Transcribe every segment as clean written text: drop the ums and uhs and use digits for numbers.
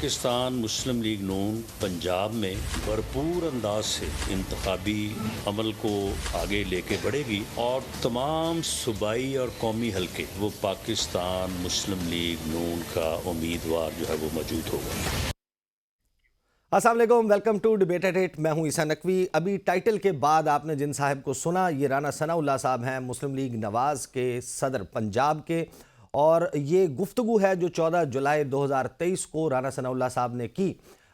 पाकिस्तान मुस्लिम league नून पंजाब में भरपूर अंदाज से इंतखाबी अमल को आगे लेके बढ़ेगी और तमाम सूबाई और कौमी हलके वो पाकिस्तान मुस्लिम लीग नून का उम्मीदवार जो है वो मौजूद होगा। अस्सलाम वालेकुम, वेलकम टू डिबेट एट 8। मैं हूं ईसा नकवी। अभी टाइटल के बाद आपने जिन साहब को सुना, ये राना सनाउल्लाह साहब हैं, मुस्लिम लीग नवाज़ के सदर पंजाब के, और ये गुफ्तगू है जो 14 जुलाई 2023 को राना सनाउल्लाह साहब ने की।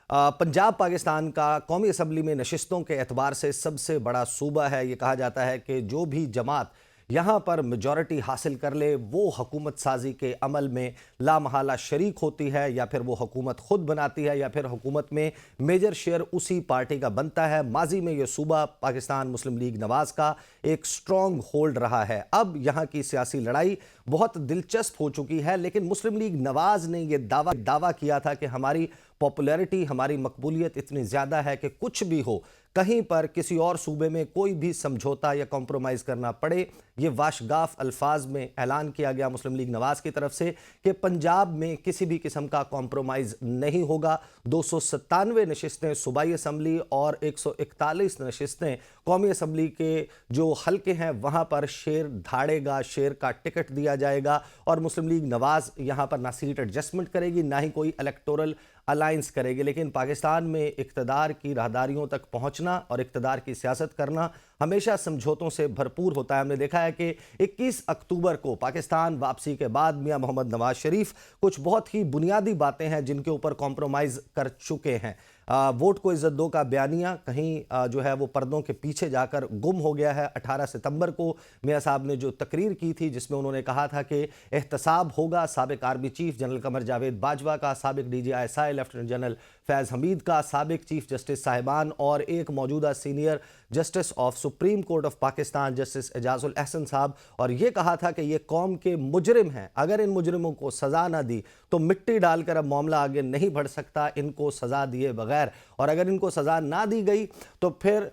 पंजाब पाकिस्तान का कौमी असम्बली में नशिस्तों के एतबार से सबसे बड़ा सूबा है। ये कहा जाता है कि जो भी जमात यहाँ पर मेजॉरिटी हासिल कर ले वो हुकूमत साजी के अमल में लामहला शरीक होती है, या फिर वो हुकूमत खुद बनाती है, या फिर हुकूमत में मेजर शेयर उसी पार्टी का बनता है। माजी में ये सूबा पाकिस्तान मुस्लिम लीग नवाज़ का एक स्ट्रॉन्ग होल्ड रहा है। अब यहाँ की सियासी लड़ाई बहुत दिलचस्प हो चुकी है, लेकिन मुस्लिम लीग नवाज़ ने यह दावा किया था कि हमारी पॉपुलैरिटी, हमारी मकबूलियत इतनी ज़्यादा है कि कुछ भी हो, कहीं पर किसी और सूबे में कोई भी समझौता या कॉम्प्रोमाइज़ करना पड़े, ये वाशगाफ अल्फाज में ऐलान किया गया मुस्लिम लीग नवाज़ की तरफ से कि पंजाब में किसी भी किस्म का कॉम्प्रोमाइज़ नहीं होगा। 297 नशिस्तें सूबाई असम्बली और 141 नशिस्तें कौमी असम्बली के जो हल्के हैं वहाँ पर शेर धाड़ेगा, शेर का टिकट दिया जाएगा, और मुस्लिम लीग नवाज़ यहाँ पर ना सीट एडजस्टमेंट करेगी, ना ही कोई इलेक्टोरल अलायंस करेगी। लेकिन पाकिस्तान में इक़्तिदार की राहदारियों तक पहुंचना और इक़्तिदार की सियासत करना हमेशा समझौतों से भरपूर होता है। हमने देखा है कि 21 अक्टूबर को पाकिस्तान वापसी के बाद मियां मोहम्मद नवाज शरीफ कुछ बहुत ही बुनियादी बातें हैं जिनके ऊपर कॉम्प्रोमाइज़ कर चुके हैं। वोट को इज्जत दो का बयानिया कहीं जो है वो पर्दों के पीछे जाकर गुम हो गया है। 18 सितंबर को मियां साहब ने जो तकरीर की थी जिसमें उन्होंने कहा था कि एहतसाब होगा साबिक army chief general Qamar Javed Bajwa का, साबिक DGI lieutenant general Faiz Hamid का, साबिक चीफ जस्टिस साहिबान और एक मौजूदा senior justice of supreme court of Pakistan justice Ijazul Ahsan साहब, और ये कहा था कि ये कौम के मुजरिम हैं, अगर इन मुजरिमों को सज़ा ना दी तो मिट्टी डालकर अब मामला आगे नहीं बढ़ सकता, इनको सज़ा दिए बगैर, और अगर इनको सज़ा ना दी गई तो फिर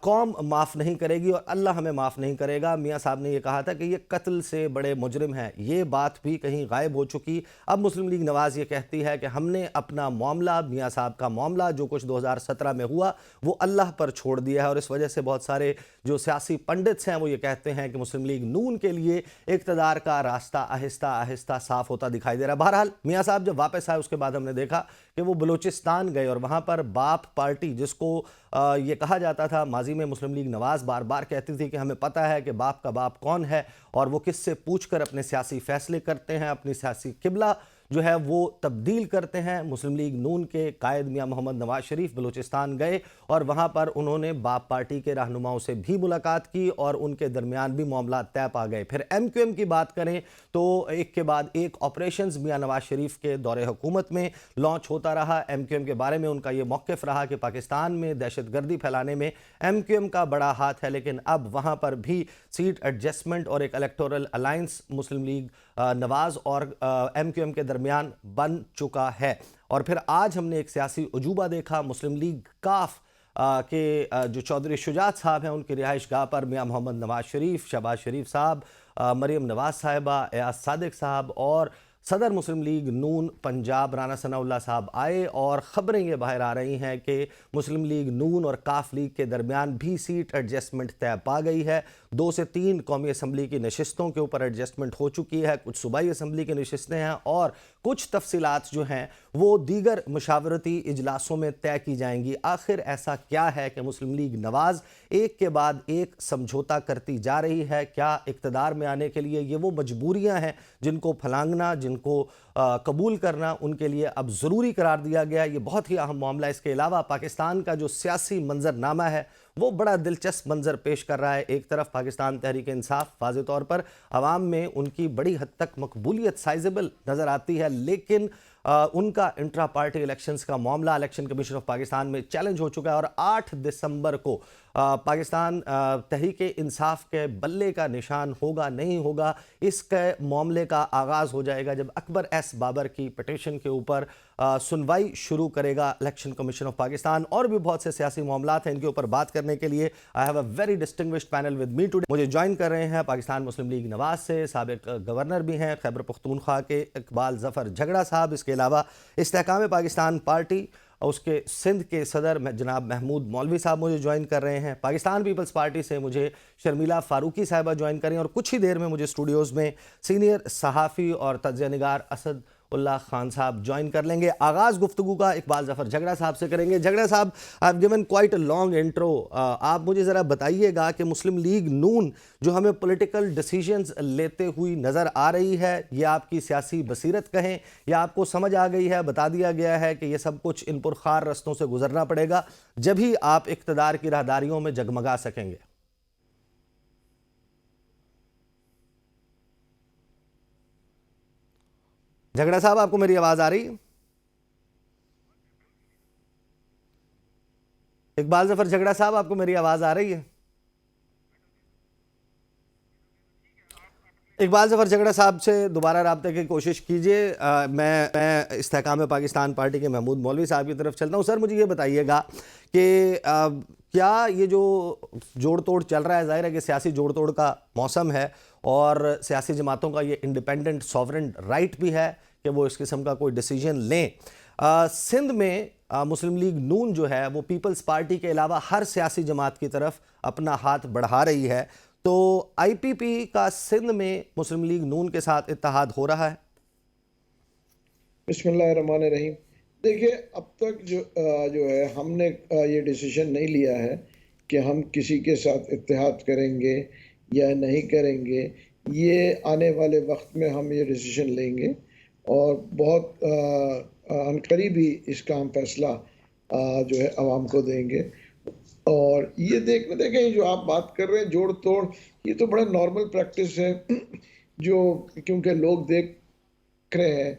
कौम माफ़ नहीं करेगी और अल्लाह हमें माफ़ नहीं करेगा। मियां साहब ने यह कहा था कि ये कत्ल से बड़े मुजरिम हैं। ये बात भी कहीं गायब हो चुकी। अब मुस्लिम लीग नवाज़ ये कहती है कि हमने अपना मामला, मियां साहब का मामला जो कुछ 2017 में हुआ, वो अल्लाह पर छोड़ दिया है, और इस वजह से बहुत सारे जो सियासी पंडित्स हैं वो ये कहते हैं कि मुस्लिम लीग नून के लिए इक़्तिदार का रास्ता आहिस्ता आहिस्ता साफ होता दिखाई दे रहा है। बहरहाल मियां साहब जब वापस आए उसके बाद हमने देखा कि वो बलूचिस्तान गए और वहाँ पर बाप पार्टी, जिसको ये कहा जाता था, माजी में मुस्लिम लीग नवाज़ बार बार कहती थी कि हमें पता है कि बाप का बाप कौन है और वो किससे पूछकर अपने सियासी फैसले करते हैं, अपनी सियासी किबला जो है वो तब्दील करते हैं। मुस्लिम लीग नून के कायद मियां मोहम्मद नवाज शरीफ बलूचिस्तान गए और वहाँ पर उन्होंने बाप पार्टी के रहनुमाओं से भी मुलाकात की और उनके दरमियान भी मामला तय पा गए। फिर MQM की बात करें तो एक के बाद एक ऑपरेशंस मियां नवाज शरीफ के दौरे हुकूमत में लॉन्च होता रहा। MQM के बारे में उनका ये मौक़िफ़ रहा कि पाकिस्तान में दहशतगर्दी फैलाने में MQM का बड़ा हाथ है, लेकिन अब वहाँ पर भी सीट एडजस्टमेंट और एक इलेक्टोरल अलायंस मुस्लिम लीग नवाज़ और MQM के दरमियान बन चुका है। और फिर आज हमने एक सियासी उजूबा देखा। मुस्लिम लीग काफ के जो चौधरी शुजात साहब हैं उनकी रिहाइश गाह पर मियां मोहम्मद नवाज शरीफ, शहबाज शरीफ साहब, मरियम नवाज साहिबा, एयाज सादिक साहब और सदर मुस्लिम लीग नून पंजाब राना सनाउल्लाह साहब आए, और ख़बरें ये बाहर आ रही हैं कि मुस्लिम लीग नून और काफ लीग के दरमियान भी सीट एडजस्टमेंट तय पा गई है। 2 से 3 कौमी असम्बली की नशिस्तों के ऊपर एडजस्टमेंट हो चुकी है, कुछ सूबाई असम्बली की नशिस्तें हैं, और कुछ तफसीलात जो हैं वो दीगर मुशावरती इजलासों में तय की जाएंगी। आखिर ऐसा क्या है कि मुस्लिम लीग नवाज़ एक के बाद एक समझौता करती जा रही है? क्या इक़्तिदार में आने के लिए ये वो मजबूरियां हैं जिनको फलांगना, जिनको कबूल करना उनके लिए अब ज़रूरी करार दिया गया? ये बहुत ही अहम मामला है। इसके अलावा पाकिस्तान का जो सियासी मंजरनामा है वो बड़ा दिलचस्प मंजर पेश कर रहा है। एक तरफ पाकिस्तान तहरीक इंसाफ वाज़े तौर पर अवाम में उनकी बड़ी हद तक मकबूलियत साइजेबल नज़र आती है, लेकिन उनका इंट्रा पार्टी इलेक्शंस का मामला इलेक्शन कमीशन ऑफ पाकिस्तान में चैलेंज हो चुका है, और 8 दिसंबर को पाकिस्तान तहरीक इंसाफ के बल्ले का निशान होगा नहीं होगा, इसके मामले का आगाज़ हो जाएगा जब अकबर एस बाबर की पिटीशन के ऊपर सुनवाई शुरू करेगा इलेक्शन कमीशन ऑफ पाकिस्तान। और भी बहुत से सियासी मामलात हैं, इनके ऊपर बात करने के लिए I have a very distinguished panel with me today. मुझे ज्वाइन कर रहे हैं पाकिस्तान मुस्लिम लीग नवाज से साबिक गवर्नर भी हैं खैबर पख्तूनख्वा के इकबाल ज़फ़र झगड़ा साहब, इसके अलावा इस्तेहकाम पाकिस्तान पार्टी उसके सिंध के सदर जनाब महमूद मौलवी साहब मुझे ज्वाइन कर रहे हैं। पाकिस्तान पीपल्स पार्टी से मुझे शर्मिला फ़ारूकी साहिबा ज्वाइन करें और कुछ ही देर में मुझे स्टूडियोज़ में सीनियर सहाफ़ी और तज्ज़िया निगार असद उल्लाह खान साहब ज्वाइन कर लेंगे। आगाज़ गुफ्तगू का इकबाल ज़फ़र झगड़ा साहब से करेंगे। झगड़ा साहब, I have given quite a long intro, आप मुझे ज़रा बताइएगा कि मुस्लिम लीग नून जो हमें पॉलिटिकल डिसीजंस लेते हुई नज़र आ रही है, ये आपकी सियासी बसीरत कहें या आपको समझ आ गई है, बता दिया गया है कि ये सब कुछ इन पुरखार रस्तों से गुजरना पड़ेगा जब ही आप इक़्तिदार की राहदारियों में जगमगा सकेंगे? झगड़ा साहब, आपको मेरी आवाज आ रही है? इकबाल ज़फ़र झगड़ा साहब, आपको मेरी आवाज आ रही है? इकबाल ज़फ़र झगड़ा साहब से दोबारा रब्ते की कोशिश कीजिए। मैं इस्तेहकाम पाकिस्तान पार्टी के महमूद मौलवी साहब की तरफ चलता हूँ। सर, मुझे ये बताइएगा कि क्या ये जो जोड़ तोड़ चल रहा है, ज़ाहिर है कि सियासी जोड़ तोड़ का मौसम है और सियासी जमातों का ये इंडिपेंडेंट सॉवरेन राइट भी है कि वो इस किस्म का कोई डिसीजन लें। सिंध में मुस्लिम लीग नून जो है वो पीपल्स पार्टी के अलावा हर सियासी जमात की तरफ अपना हाथ बढ़ा रही है, तो आईपीपी का सिंध में मुस्लिम लीग नून के साथ इत्तेहाद हो रहा है? बिस्मिल्लाहिर्रहमानिर्रहीम। देखिए, अब तक जो है हमने ये डिसीजन नहीं लिया है कि हम किसी के साथ इत्तेहाद करेंगे या नहीं करेंगे। ये आने वाले वक्त में हम ये डिसीजन लेंगे और बहुत अनकरीब ही इसका हम फैसला जो है आवाम को देंगे। और ये देखें जो आप बात कर रहे हैं जोड़ तोड़, ये तो बड़ा नॉर्मल प्रैक्टिस है जो क्योंकि लोग देख रहे हैं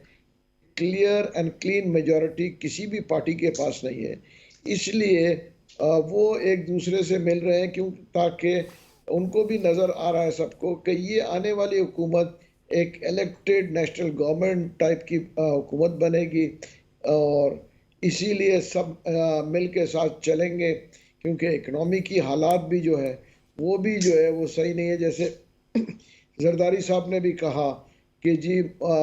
क्लियर एंड क्लीन मेजॉरिटी किसी भी पार्टी के पास नहीं है, इसलिए वो एक दूसरे से मिल रहे हैं, क्यों, ताकि उनको भी नज़र आ रहा है सबको कि ये आने वाली हुकूमत एक इलेक्टेड नेशनल गवर्नमेंट टाइप की हुकूमत बनेगी और इसीलिए सब मिल के साथ चलेंगे, क्योंकि इकनॉमी की हालात भी जो है वो सही नहीं है। जैसे जरदारी साहब ने भी कहा कि जी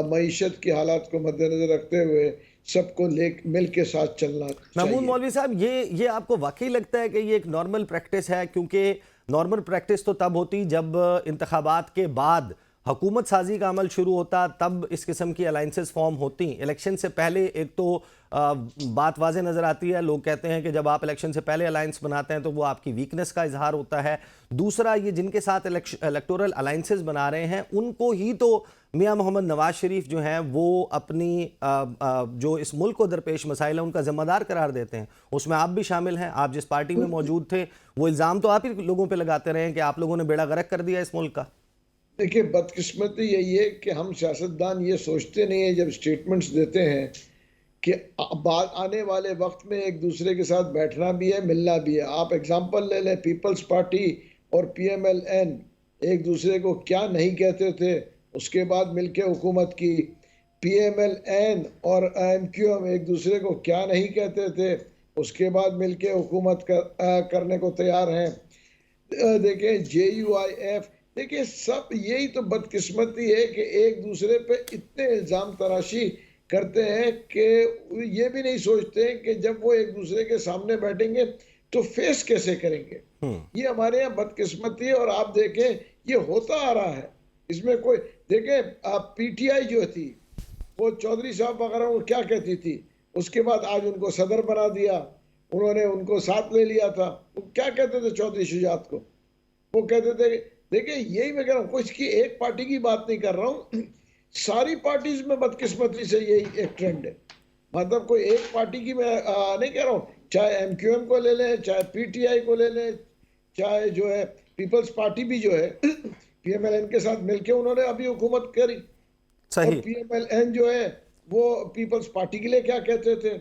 मईशत की हालात को मद्देनजर रखते हुए सबको मिल के साथ चलना चाहिए। महमूद मौलवी साहब, ये आपको वाकई लगता है कि ये एक नॉर्मल प्रैक्टिस है? क्योंकि नॉर्मल प्रैक्टिस तो तब होती जब इंतखाबात के बाद हुकूमत साजी का अमल शुरू होता, तब इस किस्म की अलाइंसेस फॉर्म होती। इलेक्शन से पहले एक तो बात वाज़े नज़र आती है, लोग कहते हैं कि जब आप इलेक्शन से पहले अलाइंस बनाते हैं तो वो आपकी वीकनेस का इजहार होता है। दूसरा, ये जिनके साथ इलेक्टोरल अलाइंसेस बना रहे हैं उनको ही तो मियां मोहम्मद नवाज शरीफ जो हैं वो अपनी जो इस मुल्क को दरपेश मसाइल है उनका ज़िम्मेदार करार देते हैं। उसमें आप भी शामिल हैं, आप जिस पार्टी में मौजूद थे वो इल्ज़ाम तो आप ही लोगों पर लगाते रहे हैं कि आप लोगों ने बेड़ा गर्क कर दिया इस मुल्क का। देखिए, बदकिस्मती यही है कि हम सियासतदान ये सोचते नहीं है जब स्टेटमेंट्स देते हैं कि बाद आने वाले वक्त में एक दूसरे के साथ बैठना भी है, मिलना भी है। आप एग्जांपल ले लें, पीपल्स पार्टी और पीएमएलएन एक दूसरे को क्या नहीं कहते थे, उसके बाद मिलके हुकूमत की। पीएमएलएन और एमक्यूएम एक दूसरे को क्या नहीं कहते थे, उसके बाद मिलके हुकूमत करने को तैयार हैं। देखें JUIF, देखिए सब यही तो बदकिस्मती है कि एक दूसरे पे इतने इल्ज़ाम तराशी करते हैं कि ये भी नहीं सोचते कि जब वो एक दूसरे के सामने बैठेंगे तो फेस कैसे करेंगे। ये हमारे यहाँ बदकिस्मती है और आप देखें ये होता आ रहा है, इसमें कोई देखें PTI जो थी वो चौधरी साहब वगैरह वो क्या कहती थी, उसके बाद आज उनको सदर बना दिया, उन्होंने उनको साथ ले लिया था। वो क्या कहते थे चौधरी शुजात को, वो कहते थे, देखिए यही मैं कह रहा हूँ, कुछ की एक पार्टी की बात नहीं कर रहा हूँ, सारी पार्टीज में बदकिस्मती से यही एक ट्रेंड है। मतलब कोई एक पार्टी की मैं नहीं कह रहा हूँ, चाहे MQM को ले लें, चाहे PTI को ले लें, चाहे जो है पीपल्स पार्टी भी जो है PMLN के साथ मिलके उन्होंने अभी हुकूमत करी। सही। और PMLN जो है वो पीपल्स पार्टी के लिए क्या कहते थे।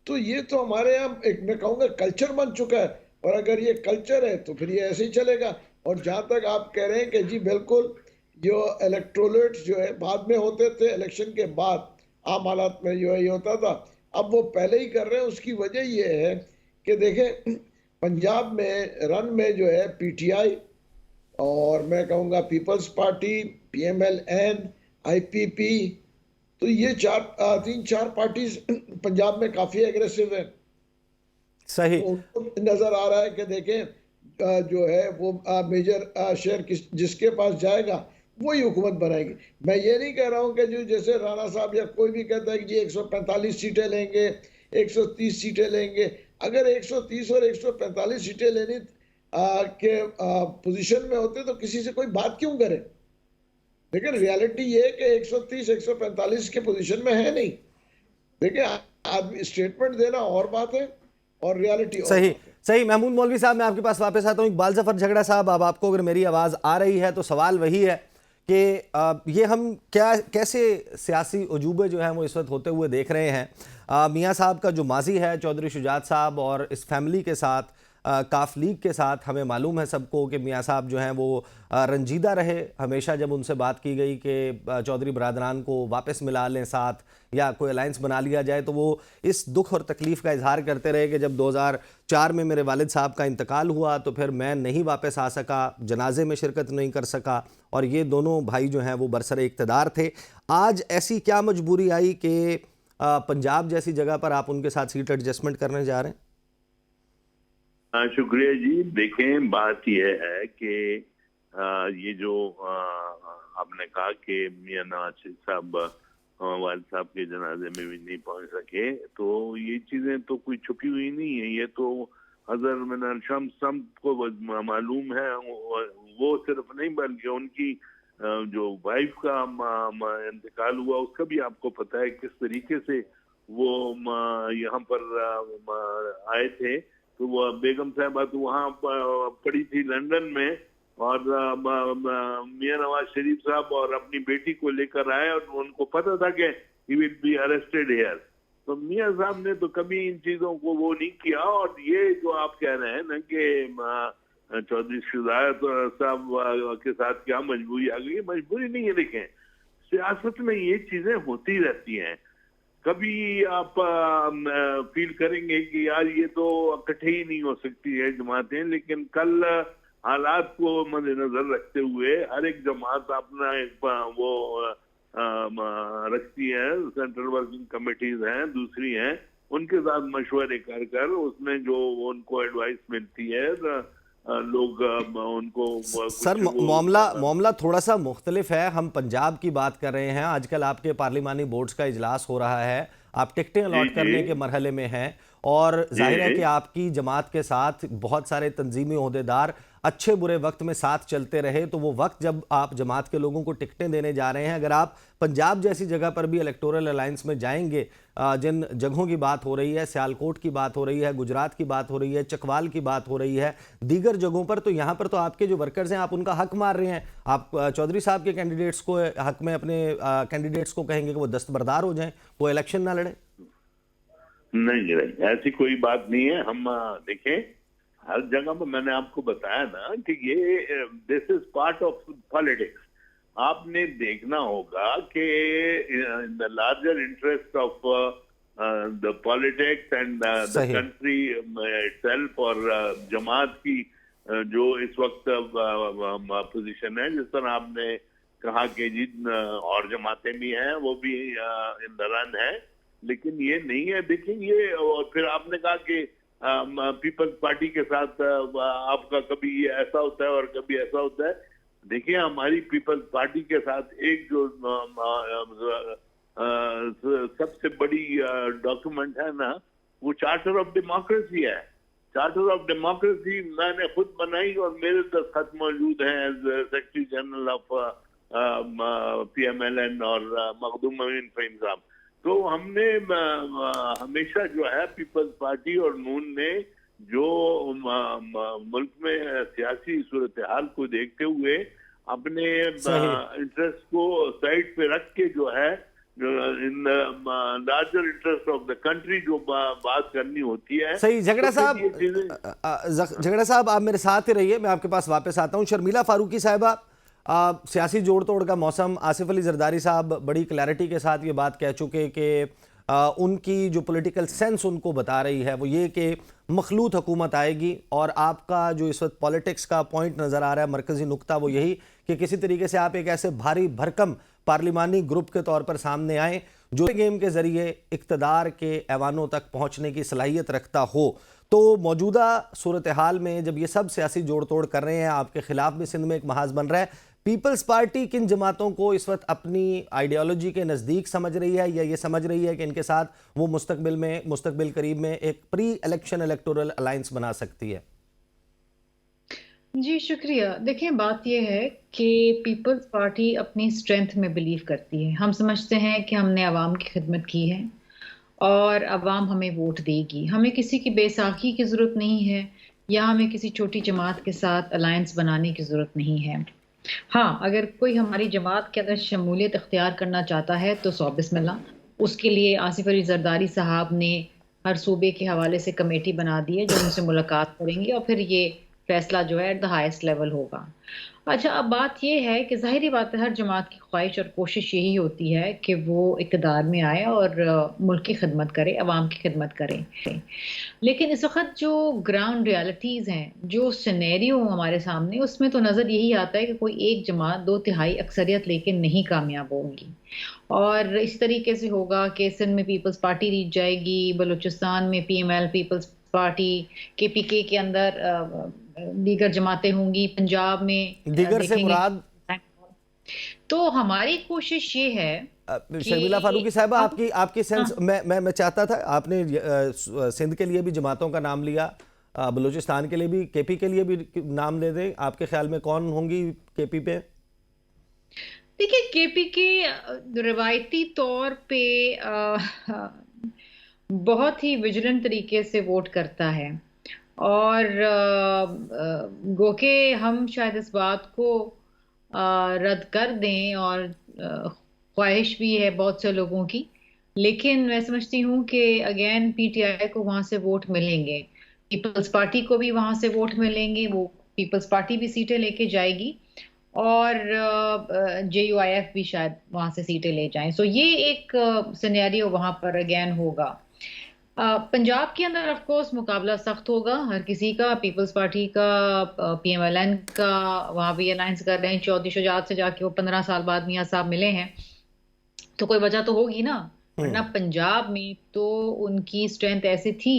तो ये तो हमारे यहाँ एक मैं कहूँगा कल्चर बन चुका है। और अगर ये कल्चर है तो फिर ये ऐसे ही चलेगा। और जहाँ तक आप कह रहे हैं कि जी बिल्कुल, जो इलेक्ट्रोलेट्स जो है बाद में होते थे, इलेक्शन के बाद आम हालात में जो है ये होता था, अब वो पहले ही कर रहे हैं। उसकी वजह ये है कि देखें, पंजाब में रन में जो है पीटीआई, और मैं कहूँगा पीपल्स पार्टी, पीएमएलएन, आईपीपी, तो ये तीन चार पार्टीज पंजाब में काफी एग्रेसिव है। सही। तो उनको नजर आ रहा है कि देखें, जो है वो मेजर शेयर जिसके पास जाएगा वही हुकूमत बनाएगी। मैं ये नहीं कह रहा हूं कि जो जैसे राणा साहब या कोई भी कहता है कि जी 145 सीटें लेंगे, 130 सीटें लेंगे। अगर 130 और 145 सीटें लेने के पोजीशन में होते तो किसी से कोई बात क्यों करे। लेकिन रियलिटी ये है कि 130 145 के पोजीशन में है नहीं। देखिए, आदमी स्टेटमेंट देना और बात है और रियलिटी और सही बात है। सही। महमूद मौलवी साहब, मैं आपके पास वापस आता हूं। इकबाल जफर झगड़ा साहब, अब आपको अगर मेरी आवाज आ रही है तो सवाल वही है कि ये हम कैसे सियासी उजूबे जो हैं वो इस वक्त होते हुए देख रहे हैं। मियाँ साहब का जो माजी है चौधरी शुजात साहब और इस फैमिली के साथ, काफ लीग के साथ, हमें मालूम है सबको कि मियाँ साहब जो हैं वो रंजीदा रहे हमेशा। जब उनसे बात की गई कि चौधरी बरादरान को वापस मिला लें साथ या कोई अलायंस बना लिया जाए, तो वो इस दुख और तकलीफ़ का इजहार करते रहे कि जब 2004 में मेरे वालिद साहब का इंतकाल हुआ तो फिर मैं नहीं वापस आ सका, जनाजे में शिरकत नहीं कर सका, और ये दोनों भाई जो हैं वो बरसरे इक़्तिदार थे। आज ऐसी क्या मजबूरी आई कि पंजाब जैसी जगह पर आप उनके साथ सीट एडजस्टमेंट करने जा रहे हैं? शुक्रिया जी। देखें, बात यह है कि ये जो आपने कहा कि मियां नवाज शरीफ साहब वालिद साहब के जनाजे में भी नहीं पहुंच सके, तो ये चीजें तो कोई छुपी हुई नहीं है। ये तो हज़र मिनल शम्स सबको मालूम है। वो सिर्फ नहीं बल्कि उनकी जो वाइफ का इंतकाल हुआ उसका भी आपको पता है किस तरीके से वो यहाँ पर आए थे। तो वो बेगम साहबा तो वहाँ पड़ी थी लंदन में, और मियां नवाज शरीफ साहब और अपनी बेटी को लेकर आए और उनको पता था कि he will be arrested here. तो मियां साहब ने तो कभी इन चीजों को वो नहीं किया। और ये जो आप कह रहे हैं ना कि चौधरी शुजात साहब के साथ क्या मजबूरी आ गई, मजबूरी नहीं है। देखें, सियासत में ये चीजें होती रहती हैं। कभी आप फील करेंगे कि यार ये तो इकट्ठे ही नहीं हो सकती है जमातें, लेकिन कल हालात को मद्देनजर रखते हुए हर एक जमात अपना एक वो रखती है। सेंट्रल वर्किंग कमेटीज हैं, दूसरी हैं, उनके साथ मशवरे कर उसमें जो उनको एडवाइस मिलती है लोग उनको सर, मामला थोड़ा सा मुख्तलिफ है। हम पंजाब की बात कर रहे हैं। आजकल आपके पार्लिमानी बोर्ड्स का इजलास हो रहा है, आप टिकटें अलॉट करने के मरहले में हैं, और जाहिर है कि आपकी जमात के साथ बहुत सारे तंजीमी ओहदेदार अच्छे बुरे वक्त में साथ चलते रहे। तो वो वक्त जब आप जमात के लोगों को टिकटें देने जा रहे हैं, अगर आप पंजाब जैसी जगह पर भी इलेक्टोरल अलायंस में जाएंगे, जिन जगहों की बात हो रही है, सियालकोट की बात हो रही है, गुजरात की बात हो रही है, चकवाल की बात हो रही है, दीगर जगहों पर, तो यहाँ पर तो आपके जो वर्कर्स हैं आप उनका हक मार रहे हैं। आप चौधरी साहब के कैंडिडेट्स को हक में अपने कैंडिडेट्स को कहेंगे कि वो दस्तबरदार हो जाएं, वो इलेक्शन ना लड़े? नहीं, ऐसी कोई बात नहीं है। हम देखें, हर जगह पर मैंने आपको बताया ना कि ये this is part of politics. आपने देखना होगा कि in the larger interest of the politics and the country itself, और जमात की जो इस वक्त पोजीशन है, जिस तरह आपने कहा कि जिन और जमातें भी हैं वो भी इन द रन है, लेकिन ये नहीं है। देखिए, ये और फिर आपने कहा कि पीपल्स पार्टी के साथ आपका कभी ये ऐसा होता है और कभी ऐसा होता है। देखिए, हमारी पीपल्स पार्टी के साथ एक जो सबसे बड़ी डॉक्यूमेंट है ना, वो चार्टर ऑफ डेमोक्रेसी है। चार्टर ऑफ डेमोक्रेसी मैंने खुद बनाई और मेरे दस्तखत मौजूद हैं as secretary general of PMLN और मखदूम अमीन फहीम साहब। तो हमने हमेशा जो है पीपल्स पार्टी और नून ने जो मुल्क में सियासी सूरत हाल को देखते हुए अपने इंटरेस्ट को साइड पे रख के जो है in larger interest of the country जो बात करनी होती है। सही। झगड़ा तो साहब, फिर ये चीजें- झगड़ा साहब आप मेरे साथ ही रहिए, मैं आपके पास वापस आता हूं। शर्मिला फारूकी साहिबा, सियासी जोड़ तोड़ का मौसम, आसिफ अली जरदारी साहब बड़ी क्लैरिटी के साथ ये बात कह चुके कि उनकी जो पॉलिटिकल सेंस उनको बता रही है वो ये कि मखलूत हुकूमत आएगी, और आपका जो इस वक्त पॉलिटिक्स का पॉइंट नज़र आ रहा है, मरकज़ी नुक्ता वो यही कि किसी तरीके से आप एक ऐसे भारी भरकम पार्लिमानी ग्रुप के तौर पर सामने आए जो गेम के ज़रिए इक़्तिदार के ऐवानों तक पहुँचने की सलाहियत रखता हो। तो मौजूदा सूरत हाल में जब ये सब सियासी जोड़ तोड़ कर रहे हैं, आपके खिलाफ भी सिंध में एक महाज बन रहा है, पीपल्स पार्टी किन जमातों को इस वक्त अपनी आइडियोलॉजी के नज़दीक समझ रही है, या ये समझ रही है कि इनके साथ वो मुस्तकबिल करीब में एक प्री इलेक्शन इलेक्टोरल अलायंस बना सकती है? जी शुक्रिया। देखें, बात यह है कि पीपल्स पार्टी अपनी स्ट्रेंथ में बिलीव करती है। हम समझते हैं कि हमने आवाम की खिदमत की है और आवाम हमें वोट देगी। हमें किसी की बैसाखी की ज़रूरत नहीं है, या हमें किसी छोटी जमात के साथ अलायंस बनाने की ज़रूरत नहीं है। हाँ, अगर कोई हमारी जमात के अंदर शमूलियत इख्तियार करना चाहता है तो सौ बिस्मिल्लाह। उसके लिए आसिफ अली जरदारी साहब ने हर सूबे के हवाले से कमेटी बना दी है जो उनसे मुलाकात करेंगे, और फिर ये फैसला जो है एट द हाईएस्ट लेवल होगा। अच्छा, अब बात यह है कि ज़ाहिरी बात है, हर जमात की ख्वाहिश और कोशिश यही होती है कि वो इक़्तिदार में आए और मुल्क की खिदमत करे, अवाम की खिदमत करे। लेकिन इस वक्त जो ग्राउंड रियलिटीज़ हैं, जो सिनेरियो हमारे सामने, उसमें तो नज़र यही आता है कि कोई एक जमात 2/3 अक्सरियत लेके नहीं कामयाब होगी। और इस तरीके से होगा कि सिंध में पीपल्स पार्टी जीत जाएगी, बलूचिस्तान में PML पीपल्स पार्टी, KPK के अंदर दीगर जमातें होंगी, पंजाब में दीगर से मुराद। तो हमारी कोशिश ये है। शर्मिला फारूकी साहिबा, आपकी सेंस, मैं चाहता था, आपने सिंध के लिए भी जमातों का नाम लिया, बलूचिस्तान के लिए भी, KP के लिए भी नाम दे दें। आपके ख्याल में कौन होंगी KP पे? देखिए, KP के रिवायती तौर पे बहुत ही विजिलेंट तरीके से वोट करता है, और गो के हम शायद इस बात को रद्द कर दें, और ख्वाहिश भी है बहुत से लोगों की, लेकिन मैं समझती हूँ कि अगेन PTI को वहाँ से वोट मिलेंगे, पीपल्स पार्टी को भी वहाँ से वोट मिलेंगे, वो पीपल्स पार्टी भी सीटें लेके जाएगी, और JUIF भी शायद वहाँ से सीटें ले जाएं। सो ये एक सिनेरियो वहाँ पर अगेन होगा। पंजाब के अंदर ऑफ कोर्स मुकाबला सख्त होगा हर किसी का, पीपल्स पार्टी का, PMLN का, वहाँ भी अलायंस कर रहे हैं। चौधरी शुजात से जाके वो 15 साल बाद मियाँ साहब मिले हैं, तो कोई वजह तो होगी ना। वरना पंजाब में तो उनकी स्ट्रेंथ ऐसी थी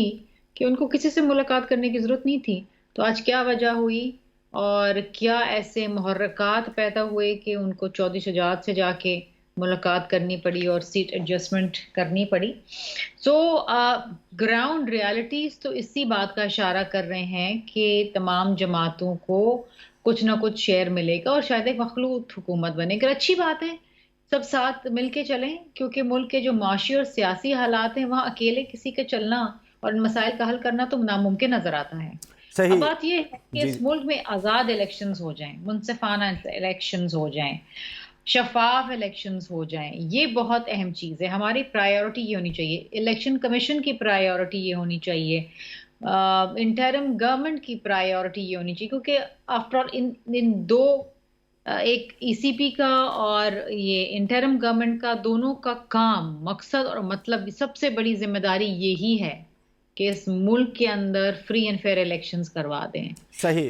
कि उनको किसी से मुलाकात करने की जरूरत नहीं थी। तो आज क्या वजह हुई और क्या ऐसे मुहर्रकात पैदा हुए कि उनको चौधरी शुजात से जाके मुलाकात करनी पड़ी और सीट एडजस्टमेंट करनी पड़ी। सो ग्राउंड रियलिटीज तो इसी बात का इशारा कर रहे हैं कि तमाम जमातों को कुछ ना कुछ शेयर मिलेगा और शायद एक मखलूत हुकूमत बनेगी। अच्छी बात है, सब साथ मिलके चलें, क्योंकि मुल्क के जो माशी और सियासी हालात हैं वहाँ अकेले किसी के चलना और मसाइल का हल करना तो नामुमकिन नजर आता है। अब बात यह है कि इस मुल्क में आज़ाद इलेक्शंस हो जाएं, मुनसिफाना इलेक्शंस हो जाएं, शफाफ इलेक्शंस हो जाएं, ये बहुत अहम चीज़ है। हमारी प्रायोरिटी ये होनी चाहिए, इलेक्शन कमीशन की प्रायोरिटी ये होनी चाहिए, इंटरिम गवर्नमेंट की प्रायोरिटी ये होनी चाहिए, क्योंकि आफ्टर ऑल इन दो, एक ECP का और ये इंटरिम गवर्नमेंट का, दोनों का काम, मकसद और मतलब सबसे बड़ी जिम्मेदारी यही है कि इस मुल्क के अंदर फ्री एंड फेयर इलेक्शंस करवा दें। सही।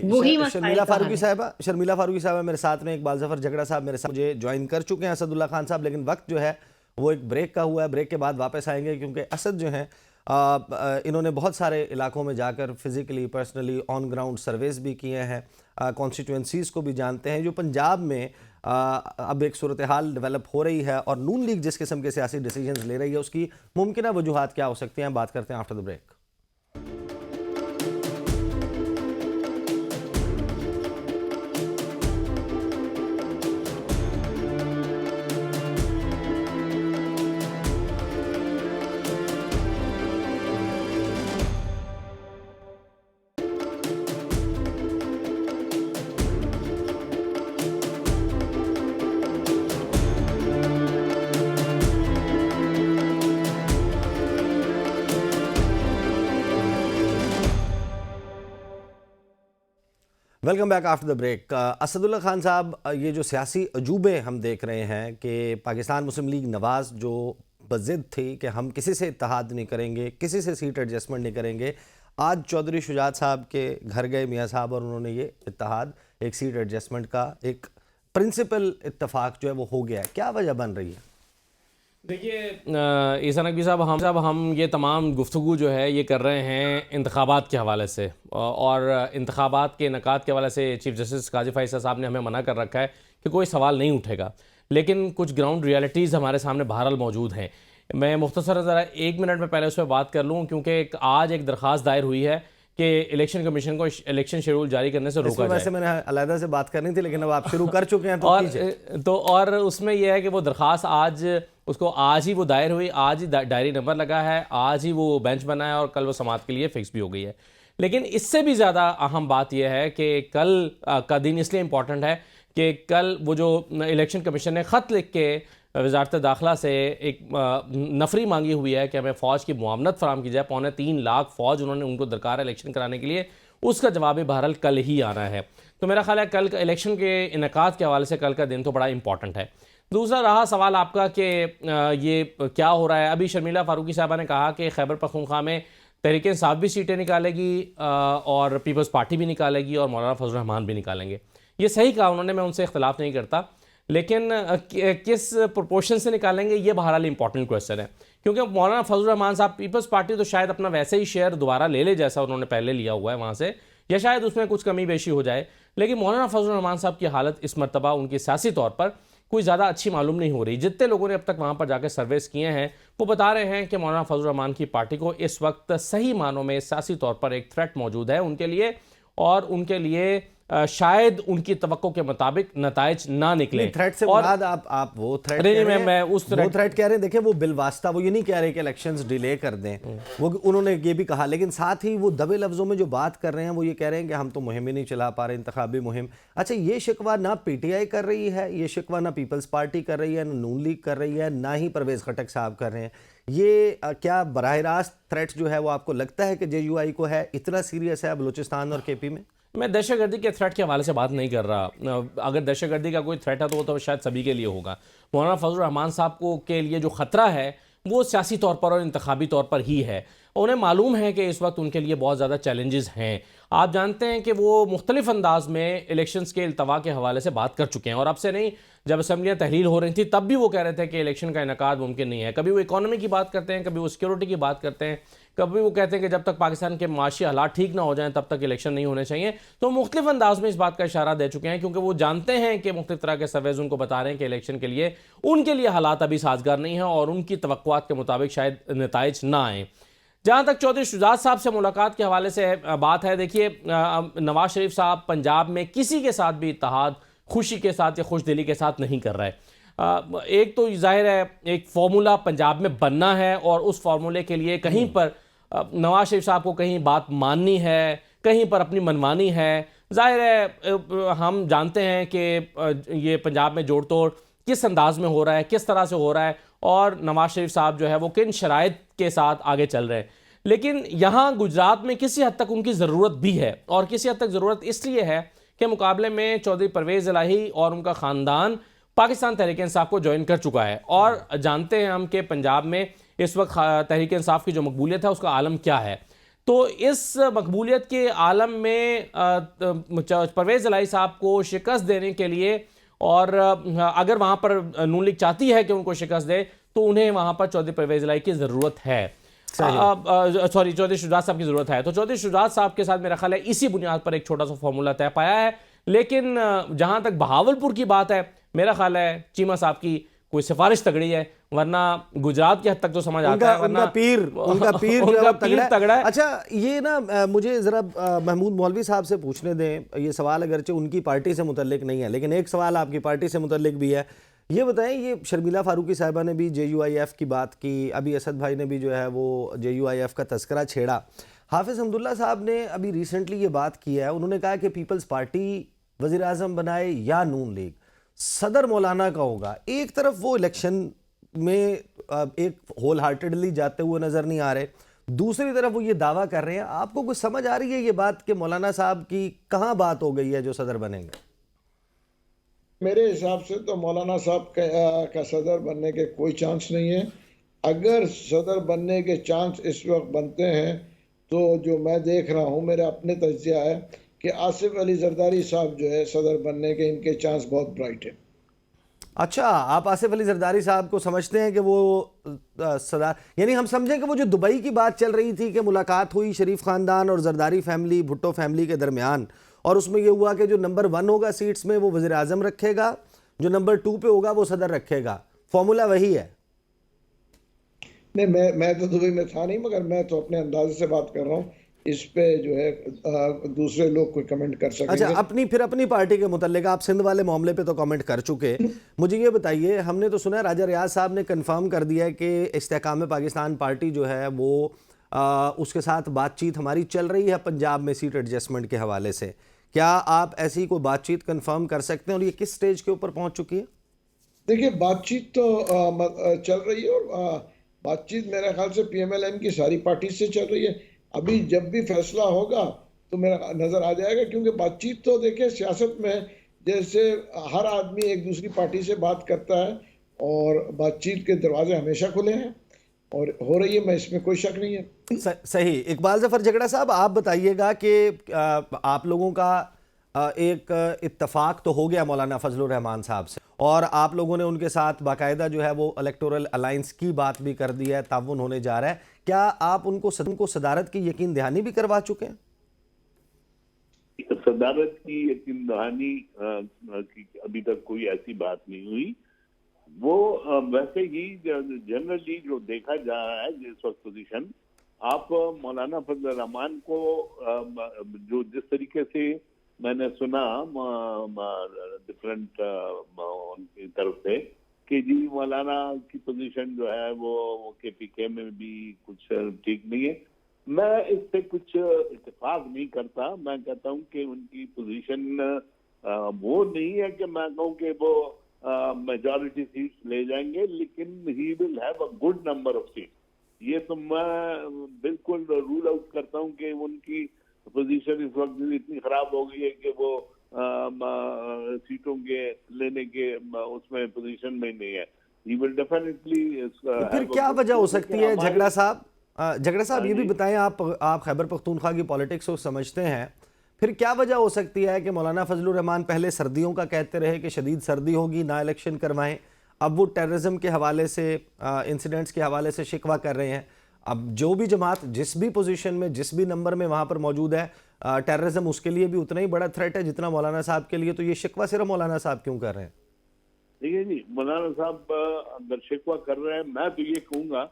शर्मिला फारूकी साहबा मेरे साथ में, इकबाल जफर झगड़ा साहब मेरे साथ मुझे ज्वाइन कर चुके हैं, असदुल्ला खान साहब, लेकिन वक्त जो है वो एक ब्रेक का हुआ है। ब्रेक के बाद वापस आएंगे, क्योंकि असद जो हैं इन्होंने बहुत सारे इलाकों में जाकर physically, personally on ground surveys भी किए हैं, कॉन्स्टिट्यूंसीज़ को भी जानते हैं। जो पंजाब में अब एक सूरत हाल डेवलप हो रही है और नून लीग जिस किस्म के सियासी डिसीजंस ले रही है, उसकी मुमकिन वजूहात क्या हो सकती हैं, बात करते हैं after the break. Welcome back after the break. Asadullah Khan साहब, ये जो सियासी अजूबे हम देख रहे हैं कि पाकिस्तान मुस्लिम लीग नवाज़ जो बज़िद थी कि हम किसी से इत्तेहाद नहीं करेंगे, किसी से सीट एडजस्टमेंट नहीं करेंगे, आज चौधरी शुजात साहब के घर गए मियाँ साहब और उन्होंने ये इत्तेहाद, एक सीट एडजस्टमेंट का एक प्रिंसिपल इत्तेफाक जो है वो हो गया है। क्या वजह बन रही है? देखिए ईसा नकवी साहब, हम ये तमाम गुफ्तगू जो है ये कर रहे हैं इंतखाबात के हवाले से, और इंतखाबात के इनेकाद के हवाले से चीफ जस्टिस काजी फैसल साहब ने हमें मना कर रखा है कि कोई सवाल नहीं उठेगा, लेकिन कुछ ग्राउंड रियलिटीज़ हमारे सामने बहरहाल मौजूद हैं। मैं मुख्तसर ज़रा 1 मिनट में पहले उस पर बात कर लूँ, क्योंकि आज एक दरख्वास्त दायर हुई है कि इलेक्शन कमीशन को इलेक्शन शेड्यूल जारी करने से रोका जाए। वैसे मैंने अलहदा से बात करनी थी, लेकिन अब आप शुरू कर चुके हैं तो और उसमें यह है कि वो दरख्वास्त आज ही वो दायर हुई, आज ही डायरी नंबर लगा है, आज ही वो बेंच बना है और कल वो समाअत के लिए फिक्स भी हो गई है। लेकिन इससे भी ज़्यादा अहम बात यह है कि कल का दिन इसलिए इम्पॉर्टेंट है कि कल वो जो इलेक्शन कमीशन ने ख़त लिख के वजारत दाखिला से एक नफरी मांगी हुई है कि हमें फ़ौज की मुआवनत फराम की जाए, 3.25 लाख फ़ौज उन्होंने उनको दरकार है इलेक्शन कराने के लिए, उसका जवाब बहरहाल कल ही आना है। तो मेरा ख्याल है कल का इलेक्शन के इनेकाद के हवाले से कल का दिन तो बड़ा इंपॉर्टेंट है। दूसरा रहा सवाल आपका कि ये क्या हो रहा है। अभी शर्मिला फारूकी साहबा ने कहा कि खैबर पख्तूनख्वा में तहरीक इंसाफ भी सीटें निकालेगी और पीपल्स पार्टी भी निकालेगी और मौलाना फजल रहमान भी निकालेंगे। ये सही कहा उन्होंने, मैं उनसे इख्तलाफ नहीं करता, लेकिन किस प्रोपोर्शन से निकालेंगे ये बहरहाल इंपॉर्टेंट क्वेश्चन है, क्योंकि मौलाना फजल रहमान साहब पीपल्स पार्टी तो शायद अपना वैसे ही शेयर दोबारा ले ले जैसा उन्होंने पहले लिया हुआ है वहाँ से, या शायद उसमें कुछ कमी बेशी हो जाए, लेकिन मौलाना फजल रहमान साहब की हालत इस मरतबा उनकी सियासी तौर पर कोई ज़्यादा अच्छी मालूम नहीं हो रही। जितने लोगों ने अब तक वहाँ पर जाकर सर्वेस किए हैं वो बता रहे हैं कि मौलाना फजल रहमान की पार्टी को इस वक्त सही मानों में सियासी तौर पर एक थ्रेट मौजूद है उनके लिए, और उनके लिए शायद उनकी तवक्को के मुताबिक नताइज ना निकले। थ्रेट से मुराद आप वो थ्रेट मैं उस थ्रेट कह रहे हैं। देखिए वो बिलवास्ता, वो ये नहीं कह रहे कि इलेक्शंस डिले कर दें, वो उन्होंने ये भी कहा, लेकिन साथ ही वो दबे लफ्जों में जो बात कर रहे हैं वो ये कह रहे हैं कि हम तो मुहिम ही नहीं चला पा रहे, इंतखाबी मुहिम। अच्छा, ये शिकवा ना पीटीआई कर रही है, ये शिकवा ना पीपल्स पार्टी कर रही है, ना नून लीग कर रही है, ना ही परवेज़ खटक साहब कर रहे हैं। ये क्या बराह रास्त थ्रेट जो है वो आपको लगता है कि जेयूआई को है, इतना सीरियस है बलूचिस्तान और केपी में? मैं दहशतगर्दी के थ्रेट के हवाले से बात नहीं कर रहा। अगर दहशतगर्दी का कोई थ्रेट है तो वो तो शायद सभी के लिए होगा। मौलाना फजल रहमान साहब को के लिए जो ख़तरा है वो सियासी तौर पर और इंतखाबी तौर पर ही है। उन्हें मालूम है कि इस वक्त उनके लिए बहुत ज़्यादा चैलेंजेस हैं। आप जानते हैं कि वो मुख्तलिफ अंदाज में इलेक्शंस के इल्तवा के हवाले से बात कर चुके हैं, और अब से नहीं, जब असम्बलियाँ तहलील हो रही थी तब भी वो कह रहे थे कि इलेक्शन का इनेकाद मुमकिन नहीं है। कभी वो इकॉनमी की बात करते हैं, कभी वो सिक्योरिटी की बात करते हैं, कभी वो कहते हैं कि जब तक पाकिस्तान के माशी हालात ठीक ना हो जाएं तब तक इलेक्शन नहीं होने चाहिए। तो मुख्तलिफ अंदाज में इस बात का इशारा दे चुके हैं, क्योंकि वो जानते हैं कि मुख्तलिफ तरह के सर्वेज उनको बता रहे हैं कि इलेक्शन के लिए उनके लिए हालात अभी साजगार नहीं है और उनकी तवक्कुआत के मुताबिक शायद नताइज ना आए। जहाँ तक चौधरी शुजात साहब से मुलाकात के हवाले से बात है, देखिए नवाज शरीफ साहब पंजाब में किसी के साथ भी इत्तेहाद खुशी के साथ या खुश दिली के साथ नहीं कर रहे। एक तो जाहिर है एक फार्मूला पंजाब में बनना है, और उस फार्मूले के लिए कहीं पर नवाज शरीफ साहब को कहीं बात माननी है, कहीं पर अपनी मनमानी है। जाहिर है हम जानते हैं कि ये पंजाब में जोड़ तोड़ किस अंदाज में हो रहा है, किस तरह से हो रहा है, और नवाज शरीफ साहब जो है वो किन शराइत के साथ आगे चल रहे हैं। लेकिन यहाँ गुजरात में किसी हद तक उनकी ज़रूरत भी है, और किसी हद तक ज़रूरत इसलिए है कि मुकाबले में चौधरी परवेज़ इलाही और उनका ख़ानदान पाकिस्तान तहरीक इंसाफ को ज्वाइन कर चुका है, और जानते हैं हम कि पंजाब में इस वक्त तहरीक इंसाफ की जो मकबूलियत है उसका आलम क्या है। तो इस मकबूलियत के आलम में परवेज़ इलाही साहब को शिकस्त देने के लिए, और अगर वहाँ पर नून लीग चाहती है कि उनको शिकस्त दे, तो उन्हें वहाँ पर चौधरी परवेज़ इलाही की ज़रूरत है, चौधरी शुजात साहब की ज़रूरत है। तो चौधरी शुजात साहब के साथ मेरा ख्याल है इसी बुनियाद पर एक छोटा सा फॉर्मूला तय पाया है। लेकिन जहाँ तक बहावलपुर की बात है, मेरा ख्याल है चीमा साहब की कोई सिफारिश तगड़ी है, वरना गुजरात के हद तक तो समझ आता है, वरना उनका पीर तगड़ा है। अच्छा, ये ना मुझे ज़रा महमूद मौलवी साहब से पूछने दें, ये सवाल अगरचे उनकी पार्टी से मुतल्लिक नहीं है, लेकिन एक सवाल आपकी पार्टी से मुतल्लिक भी है। ये बताएं, ये शर्मिला फारूकी साहिबा ने भी JUIF की बात की, अभी असद भाई ने भी जो है वो JUIF का तस्करा छेड़ा, हाफिज़ हमदुल्ला साहब ने अभी रिसेंटली ये बात की है, उन्होंने कहा कि पीपल्स पार्टी वज़ीर आज़म बनाए या नून लीग, सदर मौलाना का होगा। एक तरफ वो इलेक्शन में एक होल हार्टेडली जाते हुए नज़र नहीं आ रहे, दूसरी तरफ वो ये दावा कर रहे हैं, आपको कुछ समझ आ रही है ये बात कि मौलाना साहब की कहाँ बात हो गई है जो सदर बनेंगे? मेरे हिसाब से तो मौलाना साहब का सदर बनने के कोई चांस नहीं है। अगर सदर बनने के चांस इस वक्त बनते हैं तो जो मैं देख रहा हूँ, मेरा अपने तज्जिया है कि आसिफ अली जरदारी साहब जो है सदर बनने के, इनके चांस बहुत ब्राइट है। अच्छा, आप आसिफ अली जरदारी साहब को समझते हैं कि वो सदर, यानी हम समझें कि वो जो दुबई की बात चल रही थी कि मुलाकात हुई शरीफ खानदान और जरदारी फैमिली, भुट्टो फैमिली के दरमियान, और उसमें ये हुआ कि जो नंबर 1 होगा सीट्स में वो वज़ीर आज़म रखेगा, जो नंबर 2 पे होगा वो सदर रखेगा, फॉर्मूला वही है? नहीं, मैं तो दुबई में था नहीं, मगर मैं तो अपने अंदाजे से बात कर रहा हूँ। इस पे जो है दूसरे लोग कोई कमेंट कर अच्छा, सकेंगे। फिर अपनी पार्टी के मुतल्लिक आप सिंध वाले मामले पे तो कमेंट कर चुके, मुझे ये बताइए, हमने तो सुना है राजा रियाज साहब ने कंफर्म कर दिया है कि इस्तेहकाम पाकिस्तान पार्टी जो है वो उसके साथ बातचीत हमारी चल रही है पंजाब में सीट एडजस्टमेंट के हवाले से। क्या आप ऐसी कोई बातचीत कंफर्म कर सकते हैं और ये किस स्टेज के ऊपर पहुंच चुकी है? देखिए, बातचीत तो चल रही है, और बातचीत मेरे ख्याल से पीएमएलएन की सारी पार्टी से चल रही है। अभी जब भी फैसला होगा तो मेरा नजर आ जाएगा, क्योंकि बातचीत तो देखिए सियासत में जैसे हर आदमी एक दूसरी पार्टी से बात करता है, और बातचीत के दरवाजे हमेशा खुले हैं और हो रही है, मैं इसमें कोई शक नहीं है। सही। इकबाल ज़फ़र झगड़ा साहब, आप बताइएगा कि आप लोगों का एक इत्तफाक तो हो गया मौलाना फजलुर रहमान साहब से, और आप लोगों ने उनके साथ बाकायदा जो है वो इलेक्टोरल अलायंस की बात भी कर दी है, ताउन होने जा रहा है। क्या आप उनको सदारत की यकीन दहानी भी करवा चुके हैं? सदारत की यकीन दहानी की अभी तक कोई ऐसी बात नहीं हुई। वो वैसे ही जनरली जो देखा जा रहा है जिस वक्त पोजीशन, आप मौलाना फजल रहमान को जो जिस तरीके से मैंने सुना डिफरेंट उनकी तरफ से कि जी मौलाना की पोजीशन जो है वो केपीके में भी कुछ ठीक नहीं है, मैं इससे कुछ इत्तेफाक नहीं करता। मैं कहता हूँ कि उनकी पोजीशन वो नहीं है कि मैं कहूँ कि वो मेजॉरिटी सीट्स ले जाएंगे, लेकिन he will have a good number of seats. ये तो मैं बिल्कुल रूल आउट करता हूँ कि उनकी पोजीशन इस वक्त इतनी खराब हो गई है कि वो सीटों के लेने के उसमें पोजीशन में नहीं है। He will definitely. फिर क्या वजह हो सकती है झगड़ा साहब? झगड़ा साहब ये भी बताएं, आप खैबर पख्तूनख्वा की पॉलिटिक्स को समझते हैं, फिर क्या वजह हो सकती है कि मौलाना फजलुर रहमान पहले सर्दियों का कहते रहे कि शदीद सर्दी होगी ना इलेक्शन करवाएं, अब वो टेररिज्म के हवाले से, इंसिडेंट्स के हवाले से शिकवा कर रहे हैं। अब जो भी जमात जिस भी पोजीशन में जिस भी नंबर में वहाँ पर मौजूद है, टेररिज्म उसके लिए भी उतना ही बड़ा थ्रेट है जितना मौलाना साहब के लिए, तो ये शिकवा सिर्फ मौलाना साहब क्यों कर रहे हैं? देखिए जी, मौलाना साहब अगर शिकवा कर रहे हैं, मैं तो ये कहूँगा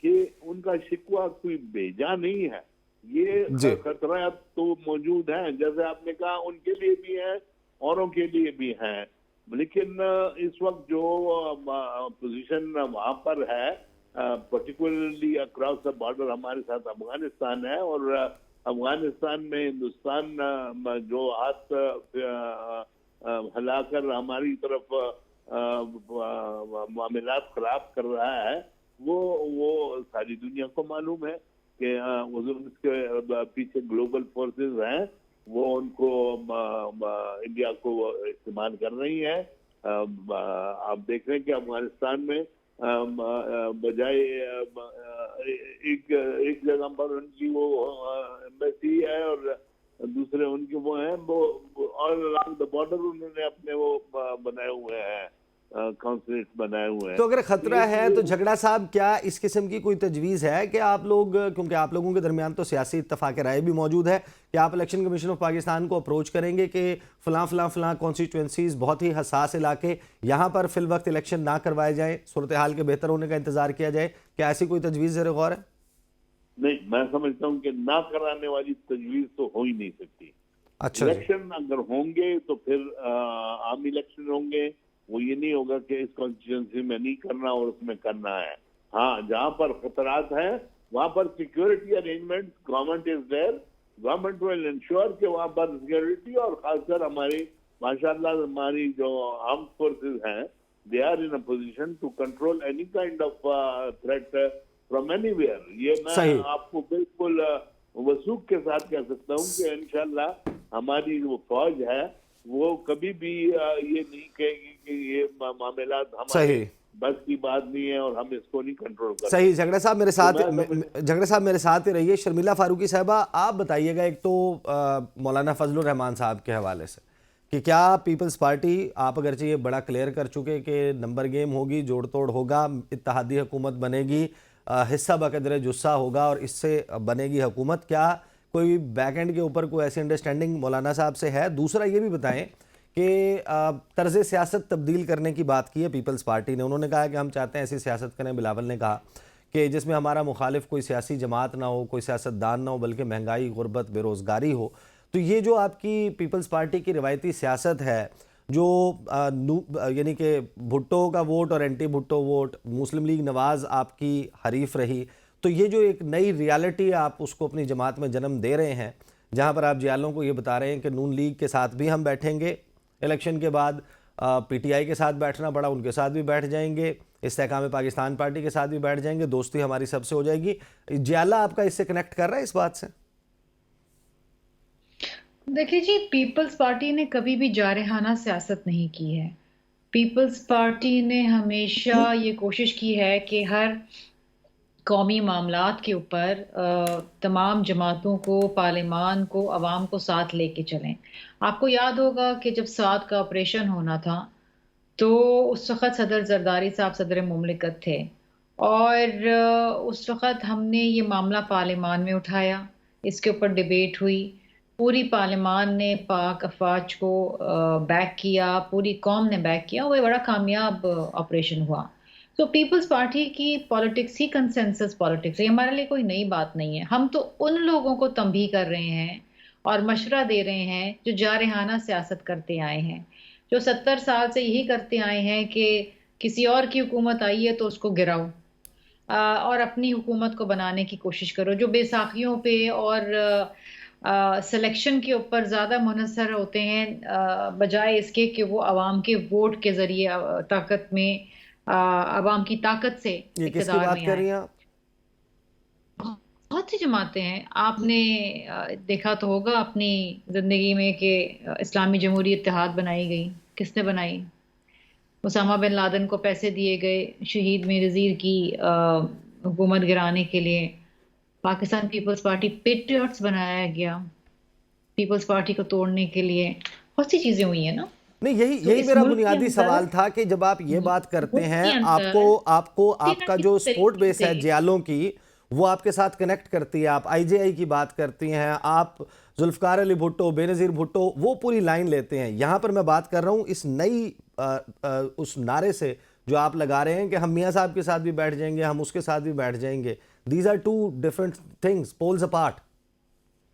कि उनका शिकवा कोई बेजा नहीं है। ये खतरा तो मौजूद है, जैसे आपने कहा उनके लिए भी है औरों के लिए भी है, लेकिन इस वक्त जो पोजीशन वहाँ पर है, पर्टिकुलरली अक्रॉस द बॉर्डर हमारे साथ अफगानिस्तान है, और अफगानिस्तान में हिंदुस्तान जो हाथ हिलाकर हमारी तरफ मामलात खराब कर रहा है, वो सारी दुनिया को मालूम है कि उसके पीछे ग्लोबल फोर्सेस हैं, वो उनको इंडिया को इस्तेमाल कर रही है। आप देख रहे हैं कि अफगानिस्तान में बजाय एक जगह पर उनकी वो एम्बेसी है और दूसरे उनके वो हैं, वो ऑल अराउंड द बॉर्डर उन्होंने अपने वो बनाए हुए हैं, कॉन्सुलेट बनाए हुए हैं। तो अगर खतरा है तो झगड़ा साहब, क्या इस किस्म की कोई तजवीज़ है कि आप लोग, क्योंकि आप लोगों के दरमियान तो सियासी इत्तफाक राय भी मौजूद है, कि आप इलेक्शन कमीशन ऑफ पाकिस्तान को अप्रोच करेंगे कि फ़लाँ कॉन्स्टिट्यूंसीज़ बहुत ही हसास इलाके, यहाँ पर फिल वक्त इलेक्शन ना करवाए जाएँ, सूरत हाल के बेहतर होने का इंतज़ार किया जाए? क्या ऐसी कोई तजवीज़ ज़ेर गौर है? नहीं, मैं समझता हूँ कि ना कराने वाली तजवीज़ तो हो ही नहीं सकती। अच्छा, इलेक्शन अगर होंगे तो फिर आम इलेक्शन होंगे, वो ये नहीं होगा कि इस कॉन्स्टिट्यूंसी में नहीं करना और उसमें करना है। हाँ, जहाँ पर खतरात है वहाँ पर security arrangement government is there, government will ensure कि वहाँ पर सिक्योरिटी, और खासकर हमारी माशाल्लाह हमारी जो आर्म्ड फोर्सेस हैं, they are in a position to control any kind of threat from anywhere. ये सही। मैं आपको बिल्कुल वसूख के साथ कह सकता हूँ कि इंशाल्लाह हमारी जो फौज है वो कभी भी ये नहीं कहेगी कि ये मामलात हमारे सही। बस की बात नहीं है और हम इसको नहीं कंट्रोल कर सही। सकते। झगड़ा साहब मेरे साथ तो मैं समझ- झगड़ा साहब मेरे साथ ही रहिए। शर्मिला फारूकी साहबा, आप बताइएगा एक तो मौलाना फजलुर रहमान साहब के हवाले से कि क्या पीपल्स पार्टी, आप अगरचे ये बड़ा क्लियर कर चुके कि नंबर गेम होगी, जोड़ तोड़ होगा, इत्तेहादी हुकूमत बनेगी, हिस्सा बकदर जुस्सा होगा और इससे बनेगी हुकूमत, क्या कोई बैक एंड के ऊपर कोई ऐसी अंडरस्टैंडिंग मौलाना साहब से है? दूसरा ये भी बताएं कि तर्ज सियासत तब्दील करने की बात की है पीपल्स पार्टी ने। उन्होंने कहा कि हम चाहते हैं ऐसी सियासत करें, बिलावल ने कहा कि जिसमें हमारा मुखालिफ कोई सियासी जमात ना हो, कोई सियासतदान ना हो, बल्कि महंगाई, गुर्बत, बेरोज़गारी हो। तो ये जो आपकी पीपल्स पार्टी की रिवायती सियासत है, जो यानी कि भुट्टो का वोट और एंटी भुट्टो वोट, मुस्लिम लीग नवाज़ आपकी हरीफ रही, तो ये जो एक नई रियलिटी आप उसको अपनी जमात में जन्म दे रहे हैं, जहाँ पर आप जियालों को ये बता रहे हैं कि नून लीग के साथ भी हम बैठेंगे इलेक्शन के बाद, पीटीआई के साथ बैठना पड़ा उनके साथ भी बैठ जाएंगे, इस्तेहकाम पाकिस्तान पार्टी के साथ भी बैठ जाएंगे, दोस्ती हमारी सबसे हो जाएगी। जियाला आपका इससे कनेक्ट कर रहा है इस बात से? देखिए जी, पीपल्स पार्टी ने कभी भी जारहाना सियासत नहीं की है। पीपल्स पार्टी ने हमेशा ये कोशिश की है कि हर कौमी मामलात के ऊपर तमाम जमातों को, पार्लिमान को, अवाम को साथ लेके चलें। आपको याद होगा कि जब 7 का ऑपरेशन होना था तो उस वक़्त सदर ज़रदारी साहब सदर मुमलिकत थे और उस वक़्त हमने ये मामला पार्लिमान में उठाया, इसके ऊपर डिबेट हुई, पूरी पार्लिमान ने पाक अफवाज को बैक किया, पूरी कौम ने बैक किया, वो बड़ा कामयाब ऑपरेशन हुआ। तो पीपल्स पार्टी की पॉलिटिक्स ही कंसेंसस पॉलिटिक्स है, हमारे लिए कोई नई बात नहीं है। हम तो उन लोगों को तंबीह कर रहे हैं और मशवरा दे रहे हैं जो जारहाना सियासत करते आए हैं, जो 70 साल से यही करते आए हैं कि किसी और की हुकूमत आई है तो उसको गिराओ और अपनी हुकूमत को बनाने की कोशिश करो, जो बैसाखियों पे और सिलेक्शन के ऊपर ज़्यादा मुनहसर होते हैं बजाय इसके कि वो आवाम के वोट के ज़रिए ताकत में आवाम की ताकत से ये किसकी इक़्तिदार बात में कर रही आए। हैं आप? बहुत सी जमातें हैं, आपने देखा तो होगा अपनी ज़िंदगी में कि इस्लामी जमहूरी इत्तेहाद बनाई गई। किसने बनाई? उसामा बिन लादेन को पैसे दिए गए शहीद मीर नज़ीर की हुकूमत गिराने के लिए। पाकिस्तान पीपल्स पार्टी पेट्रियट्स बनाया गया पीपल्स पार्टी को तोड़ने के लिए। बहुत सी चीज़ें हुई हैं ना। नहीं, यही तो यही इस मेरा मुल्क के बुनियादी अंदर सवाल था कि जब आप ये बात करते मुल्क हैं, के अंदर आपको किसी आपका न जो किसी सपोर्ट तरीके बेस है से जियालों की, वो आपके साथ कनेक्ट करती है। आप आईजेआई की बात करती हैं, आप जुल्फकार अली भुट्टो, बेनज़ीर भुट्टो, वो पूरी लाइन लेते हैं। यहाँ पर मैं बात कर रहा हूँ इस नई उस नारे से जो आप लगा रहे हैं कि हम मियाँ साहब के साथ भी बैठ जाएंगे, हम उसके साथ भी बैठ जाएंगे। These are two different things, poles apart.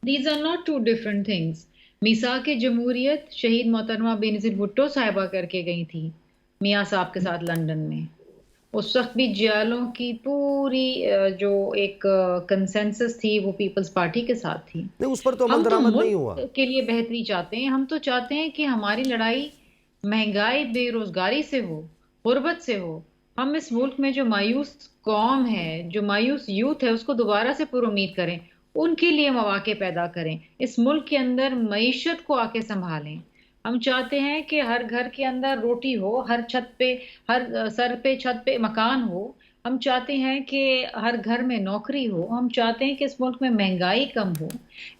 These are not two different things. मिसाक जमहूरियत शहीद मोहतरमा बेनज़ीर भुट्टो साहिबा करके गई थी मियाँ साहब के साथ लंदन में। उस वक्त भी जियालों की पूरी जो एक कंसेंसस थी वो पीपल्स पार्टी के साथ थी। नहीं, उस पर तो अमल हम तो दरामद नहीं हुआ। मुल्क के लिए बेहतरी चाहते हैं। हम तो चाहते हैं कि हमारी लड़ाई महंगाई, बेरोजगारी से हो, गुर्बत से हो। हम इस मुल्क में जो मायूस कौम है, जो मायूस यूथ है, उसको दोबारा से पुरुमीद करें, उनके लिए मौके पैदा करें, इस मुल्क के अंदर मईशत को आके संभालें। हम चाहते हैं कि हर घर के अंदर रोटी हो, हर छत पे, हर सर पे छत पे मकान हो। हम चाहते हैं कि हर घर में नौकरी हो। हम चाहते हैं कि इस मुल्क में महंगाई कम हो,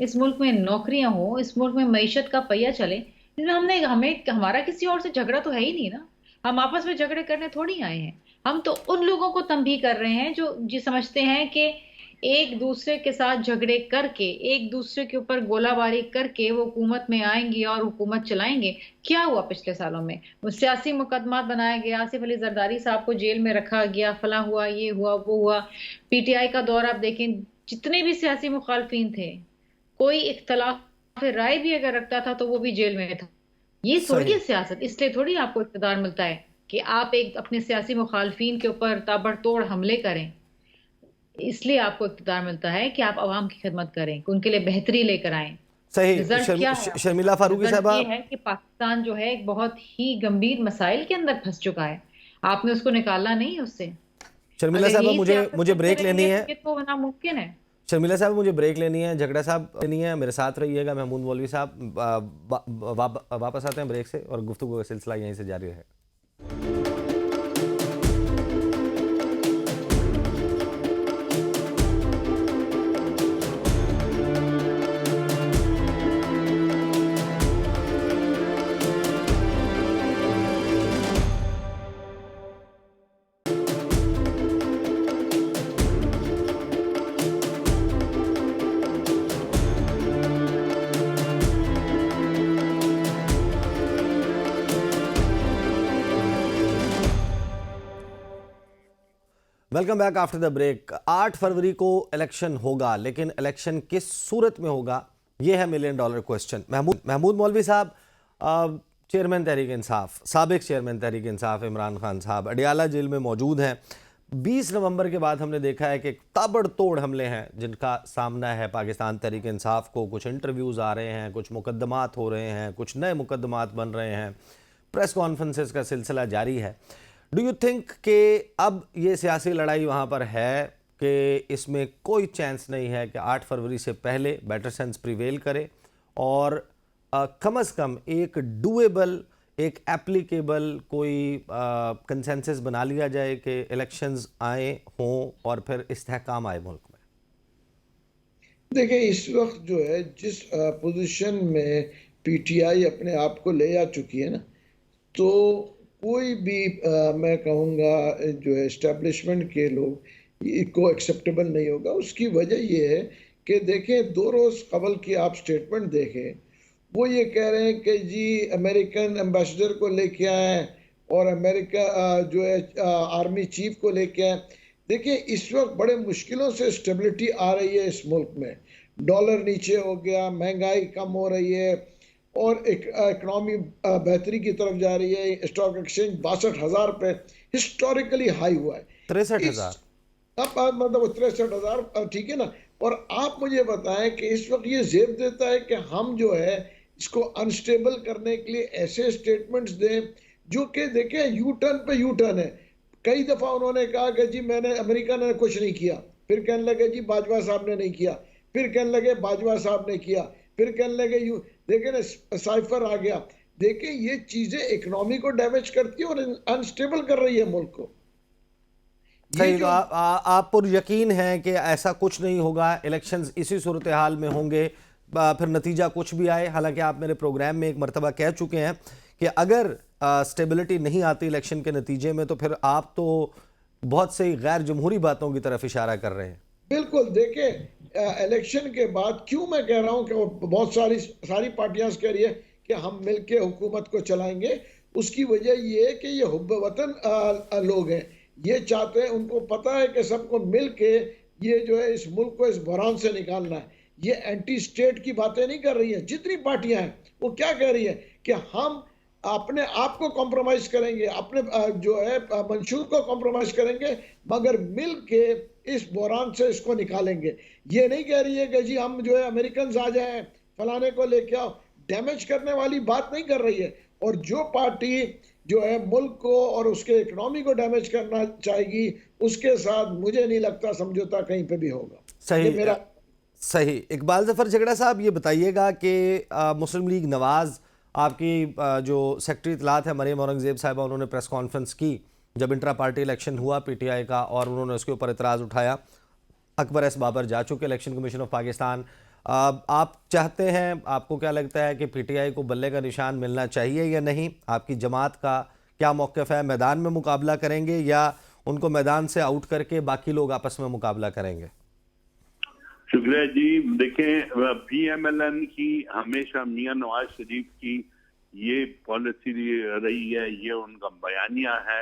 इस मुल्क में नौकरियां हो, इस मुल्क में मईशत का पहिया चले। इसमें हमें हमारा किसी और से झगड़ा तो है ही नहीं ना। हम आपस में झगड़े करने थोड़ी आए हैं। हम तो उन लोगों को तंबीह कर रहे हैं जो समझते हैं कि एक दूसरे के साथ झगड़े करके, एक दूसरे के ऊपर गोलाबारी करके वो हुकूमत में आएंगे और हुकूमत चलाएंगे। क्या हुआ पिछले सालों में? वो सियासी मुकदमा बनाया गया, आसिफ अली जरदारी साहब को जेल में रखा गया, फला हुआ, ये हुआ, वो हुआ। पीटीआई का दौर आप देखें, जितने भी सियासी मुखालफिन थे, कोई इख्तलाफ राय भी अगर रखता था तो वो भी जेल में था। ये थोड़ी है सियासत। इसलिए थोड़ी आपको इख्तिदार मिलता है कि आप एक अपने सियासी मुखालफिन के ऊपर ताबड़तोड़ हमले करें। इसलिए आपको इख्तिदार मिलता है कि आप आवाम की खिदमत करें, उनके लिए बेहतरी लेकर आएं। सही। क्या है? शर्मिला फारूकी साहबा, ये है कि पाकिस्तान जो है एक बहुत ही गंभीर मसाइल के अंदर फंस चुका है। आपने उसको निकालना नहीं है उससे। शर्मिला अगर साहब यही मुझे सियासत मुझे करते ब्रेक लेनी रहेंगे है। तो ये तो नामुमकिन है। शर्मिला साहब मुझे ब्रेक लेनी है, झगड़ा साहब लेनी है, मेरे साथ रहिएगा। महमूद मौलवी साहब वापस आते हैं ब्रेक से और गुफ्तगू का सिलसिला यहीं से जारी रहे। Welcome back after the break. 8 फरवरी को इलेक्शन होगा, लेकिन इलेक्शन किस सूरत में होगा, यह है मिलियन डॉलर क्वेश्चन। महमूद मौलवी साहब, चेयरमैन तहरीक इंसाफ, साबिक चेयरमैन तहरीक इंसाफ इमरान खान साहब अडियाला जेल में मौजूद हैं। 20 नवंबर के बाद हमने देखा है कि ताबड़तोड़ हमले हैं जिनका सामना है पाकिस्तान तहरीक इंसाफ को। कुछ इंटरव्यूज़ आ रहे हैं, कुछ मुकदमात हो रहे हैं, कुछ नए मुकदमात बन रहे हैं, प्रेस कॉन्फ्रेंसेस का सिलसिला जारी है। डू यू थिंक कि अब ये सियासी लड़ाई वहाँ पर है कि इसमें कोई चांस नहीं है कि 8 फरवरी से पहले बेटर सेंस प्रिवेल करे और कम से कम एक डूएबल, एक एप्लीकेबल कोई कंसेंसस बना लिया जाए कि इलेक्शंस आए हों और फिर इस्तेहकाम आए मुल्क में? देखिए, इस वक्त जो है जिस पोजीशन में पीटीआई अपने आप को ले आ चुकी है ना, तो कोई भी मैं कहूँगा जो है इस्टेब्लिशमेंट के लोग को एक्सेप्टेबल नहीं होगा। उसकी वजह ये है कि देखें, 2 रोज़ कबल की आप स्टेटमेंट देखें, वो ये कह रहे हैं कि जी अमेरिकन एम्बेसडर को लेके आए और अमेरिका जो है आर्मी चीफ को लेके आए। देखिए, इस वक्त बड़े मुश्किलों से स्टेबिलिटी आ रही है इस मुल्क में। डॉलर नीचे हो गया, महंगाई कम हो रही है और इकनॉमी बेहतरी की तरफ जा रही है। स्टॉक एक्सचेंज 62,000 पे हिस्टोरिकली हाई हुआ है। 63,000 अब मतलब 63,000, ठीक है ना। और आप मुझे बताएं कि इस वक्त ये जेब देता है कि हम जो है इसको अनस्टेबल करने के लिए ऐसे स्टेटमेंट्स दें जो कि देखें यू टर्न पे यू टर्न है। कई दफा उन्होंने कहा कि जी अमेरिका ने कुछ नहीं किया, फिर कहने लगे जी बाजवा साहब ने नहीं किया, फिर कहने लगे बाजवा साहब ने किया, फिर कहने लगे यू देखें ना साइफर आ गया। देखें, ये चीजें इकोनॉमी को डैमेज करती है और अनस्टेबल कर रही है मुल्क को। सही। तो आप पर यकीन है कि ऐसा कुछ नहीं होगा, इलेक्शंस इसी सूरत हाल में होंगे, फिर नतीजा कुछ भी आए। हालांकि आप मेरे प्रोग्राम में एक मरतबा कह चुके हैं कि अगर स्टेबिलिटी नहीं आती इलेक्शन के नतीजे में तो फिर आप तो बहुत सी गैर जमहूरी बातों की तरफ इशारा कर रहे हैं। बिल्कुल। देखें, इलेक्शन के बाद क्यों मैं कह रहा हूं कि बहुत सारी पार्टियां कह रही है कि हम मिलके हुकूमत को चलाएंगे। उसकी वजह ये है कि ये हुब्ब वतन लोग हैं, ये चाहते हैं, उनको पता है कि सबको मिल के ये जो है इस मुल्क को इस बहरान से निकालना है। ये एंटी स्टेट की बातें नहीं कर रही है। जितनी पार्टियां हैं वो क्या कह रही है कि हम अपने आप को कॉम्प्रोमाइज करेंगे, अपने जो है मंशूर को कॉम्प्रोमाइज करेंगे, मगर मिल के इस बहरान से इसको निकालेंगे। ये नहीं कह रही है कि जी हम जो है अमेरिकन आ जाएं, फलाने को लेके आओ। डैमेज करने वाली बात नहीं कर रही है। और जो पार्टी जो है मुल्क को और उसके इकोनॉमी को डैमेज करना चाहेगी, उसके साथ मुझे नहीं लगता समझौता कहीं पे भी होगा। सही, मेरा सही। इकबाल जफर झगड़ा साहब, ये बताइएगा कि मुस्लिम लीग नवाज आपकी जो सेक्रेटरी इतलात है मरियम औरंगजेब साहिबा, उन्होंने प्रेस कॉन्फ्रेंस की जब इंट्रा पार्टी इलेक्शन हुआ पीटीआई का, और उन्होंने उसके ऊपर इतराज़ उठाया। अकबर एस बाबर जा चुके इलेक्शन कमीशन ऑफ पाकिस्तान। आप चाहते हैं, आपको क्या लगता है कि पीटीआई को बल्ले का निशान मिलना चाहिए या नहीं? आपकी जमात का क्या मौक़िफ़ है? मैदान में मुकाबला करेंगे या उनको मैदान से आउट करके बाकी लोग आपस में मुकाबला करेंगे? शुक्रिया जी। देखें, पीएमएलएन की हमेशा मियां नवाज शरीफ की ये पॉलिसी रही है, ये उनका बयानिया है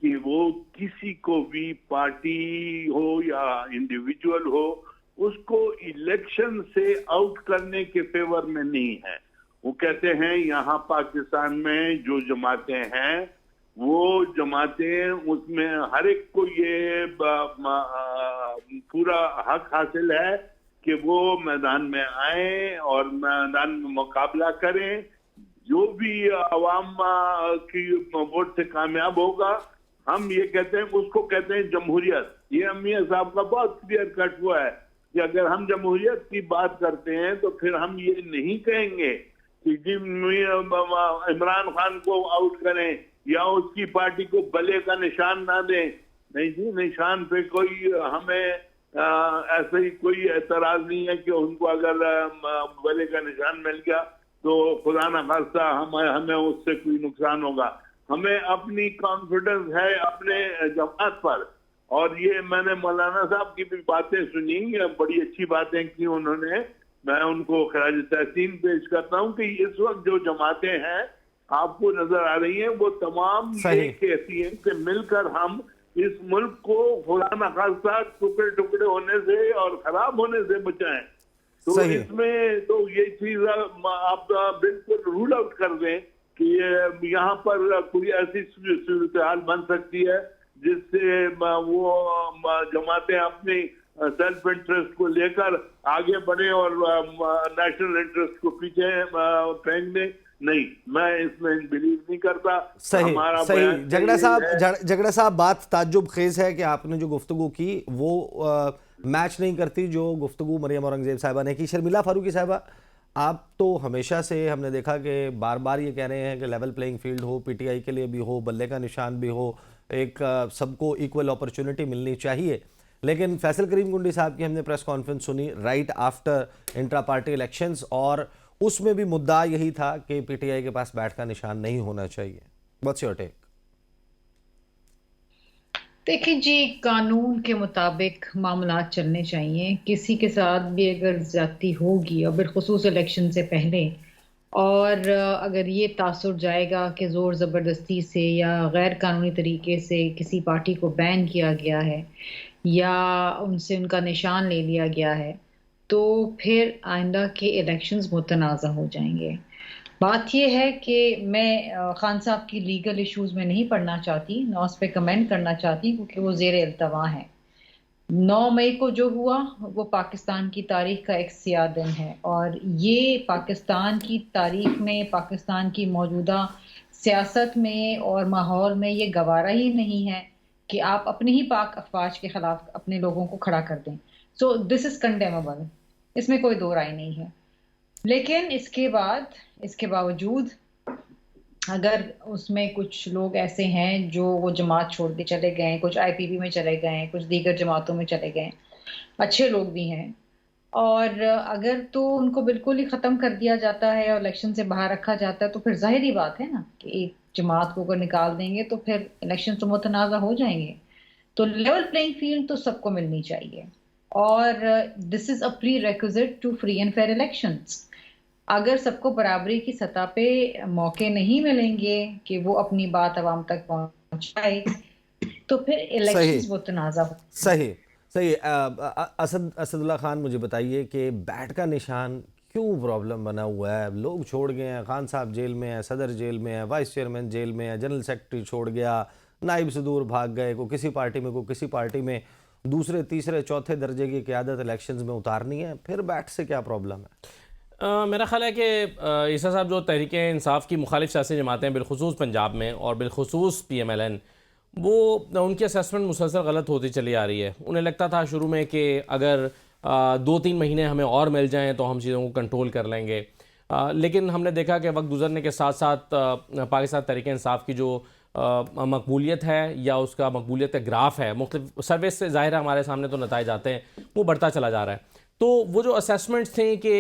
कि वो किसी को भी, पार्टी हो या इंडिविजुअल हो, उसको इलेक्शन से आउट करने के फेवर में नहीं है। वो कहते हैं यहाँ पाकिस्तान में जो जमातें हैं वो जमातें, उसमें हर एक को ये पूरा हक हासिल है कि वो मैदान में आए और मैदान में मुकाबला करें। जो भी अवाम की वोट से कामयाब होगा हम ये कहते हैं, उसको कहते हैं जमहूरियत। ये मियां साहब का बहुत क्लियर कट हुआ है कि अगर हम जमहूरियत की बात करते हैं तो फिर हम ये नहीं कहेंगे कि जी इमरान खान को आउट करें या उसकी पार्टी को बले का निशान ना दें। नहीं जी, निशान पे कोई हमें ऐसे ही कोई एतराज नहीं है कि उनको अगर बले का निशान मिल गया तो खुदा न खास्ता हमें उससे कोई नुकसान होगा। हमें अपनी कॉन्फिडेंस है अपने जमात पर। और ये मैंने मौलाना साहब की भी बातें सुनी, बड़ी अच्छी बातें की उन्होंने, मैं उनको खराज तहसीन पेश करता हूँ कि इस वक्त जो जमातें हैं आपको नजर आ रही हैं वो तमाम ये कहती हैं कि मिलकर हम इस मुल्क को खुदा न खास्ता टुकड़े टुकड़े होने से और खराब होने से बचाएं। तो इसमें तो ये चीज आप बिल्कुल रूल आउट कर दें कि यहाँ पर कोई ऐसी सूरत हाल बन सकती है जिससे वो जमातें अपनी सेल्फ इंटरेस्ट को लेकर आगे बढ़े और नेशनल इंटरेस्ट को पीछे फेंक दें। नहीं, मैं इसमें बिलीव नहीं करता। सही झगड़ा साहब, बात ताज्जुब खेज है कि आपने जो गुफ्तगू की वो मैच नहीं करती जो गुफ्तगू मरियम औरंगजेब साहिबा ने की। शर्मिला फारूकी साहिबा, आप तो हमेशा से हमने देखा कि बार बार ये कह रहे हैं कि लेवल प्लेइंग फील्ड हो, पीटीआई के लिए भी हो, बल्ले का निशान भी हो, एक सबको इक्वल अपॉर्चुनिटी मिलनी चाहिए। लेकिन फैसल करीम गुंडी साहब की हमने प्रेस कॉन्फ्रेंस सुनी right after intra party elections, और उसमें भी मुद्दा यही था कि पीटीआई के पास बैठ का निशान नहीं होना चाहिए। What's your take? देखिए जी, कानून के मुताबिक मामला चलने चाहिए। किसी के साथ भी अगर ज्यादती होगी और बिलखुसूस इलेक्शन से पहले, और अगर ये तासुर जाएगा कि ज़ोर ज़बरदस्ती से या गैर कानूनी तरीके से किसी पार्टी को बैन किया गया है या उनसे उनका निशान ले लिया गया है, तो फिर आइंदा के इलेक्शंस मुतनाज़ा हो जाएंगे। बात यह है कि मैं खान साहब की लीगल इश्यूज़ में नहीं पढ़ना चाहती, ना उस पर कमेंट करना चाहती, क्योंकि वो ज़ेर इल्तवा है। 9 मई को जो हुआ वो पाकिस्तान की तारीख का एक सियाह दिन है, और ये पाकिस्तान की तारीख में, पाकिस्तान की मौजूदा सियासत में और माहौल में ये गवारा ही नहीं है कि आप अपनी ही पाक अफवाज के खिलाफ अपने लोगों को खड़ा कर दें। सो दिस इज़ कंडेमेबल, इसमें कोई दो राय नहीं है। लेकिन इसके बावजूद अगर उसमें कुछ लोग ऐसे हैं जो वो जमात छोड़ के चले गए, कुछ आईपीपी में चले गए, कुछ दीगर जमातों में चले गए, अच्छे लोग भी हैं, और अगर तो उनको बिल्कुल ही ख़त्म कर दिया जाता है और इलेक्शन से बाहर रखा जाता है, तो फिर जाहिर बात है ना कि एक जमात को अगर निकाल देंगे तो फिर इलेक्शन तो मुतनाज़ा हो जाएंगे। तो लेवल प्लेइंग फील्ड तो सबको मिलनी चाहिए, और this is a prerequisite to free and fair elections. अगर सबको बराबरी की सतह पे मौके नहीं मिलेंगे कि वो अपनी बात आवाम तक पहुंचाए, तो फिर इलेक्शंस मुतनाज़ा हो। सही। असदुल्ला खान, मुझे बताइए कि बैट का निशान क्यों प्रॉब्लम बना हुआ है? लोग छोड़ गए हैं, खान साहब जेल में है, सदर जेल में है, वाइस चेयरमैन जेल में है, जनरल सेक्रेटरी छोड़ गया, नाइब सदूर भाग गए, को किसी पार्टी में, को किसी पार्टी में, दूसरे तीसरे चौथे दर्जे की क़यादत इलेक्शंस में उतारनी है, फिर बैट से क्या प्रॉब्लम है? मेरा ख्याल है कि ईसा साहब, जो तहरीक इंसाफ की मुखालिफ सियासी जमातें बिलखुसूस पंजाब में और बिलखुसूस PMLN, वो उनकी असेसमेंट मुसलसल गलत होती चली आ रही है। उन्हें लगता था शुरू में कि अगर 2-3 महीने हमें और मिल जाएं तो हम चीज़ों को कंट्रोल कर लेंगे, लेकिन हमने देखा कि वक्त गुजरने के साथ साथ पाकिस्तान तहरीक इंसाफ की जो मकबूलियत है या उसका मकबूलियत का ग्राफ है, मुख्तलिफ सर्वे से ज़ाहिर है हमारे सामने तो नताइज आते हैं, वो बढ़ता चला जा रहा है। तो वो जो असेसमेंट्स थे कि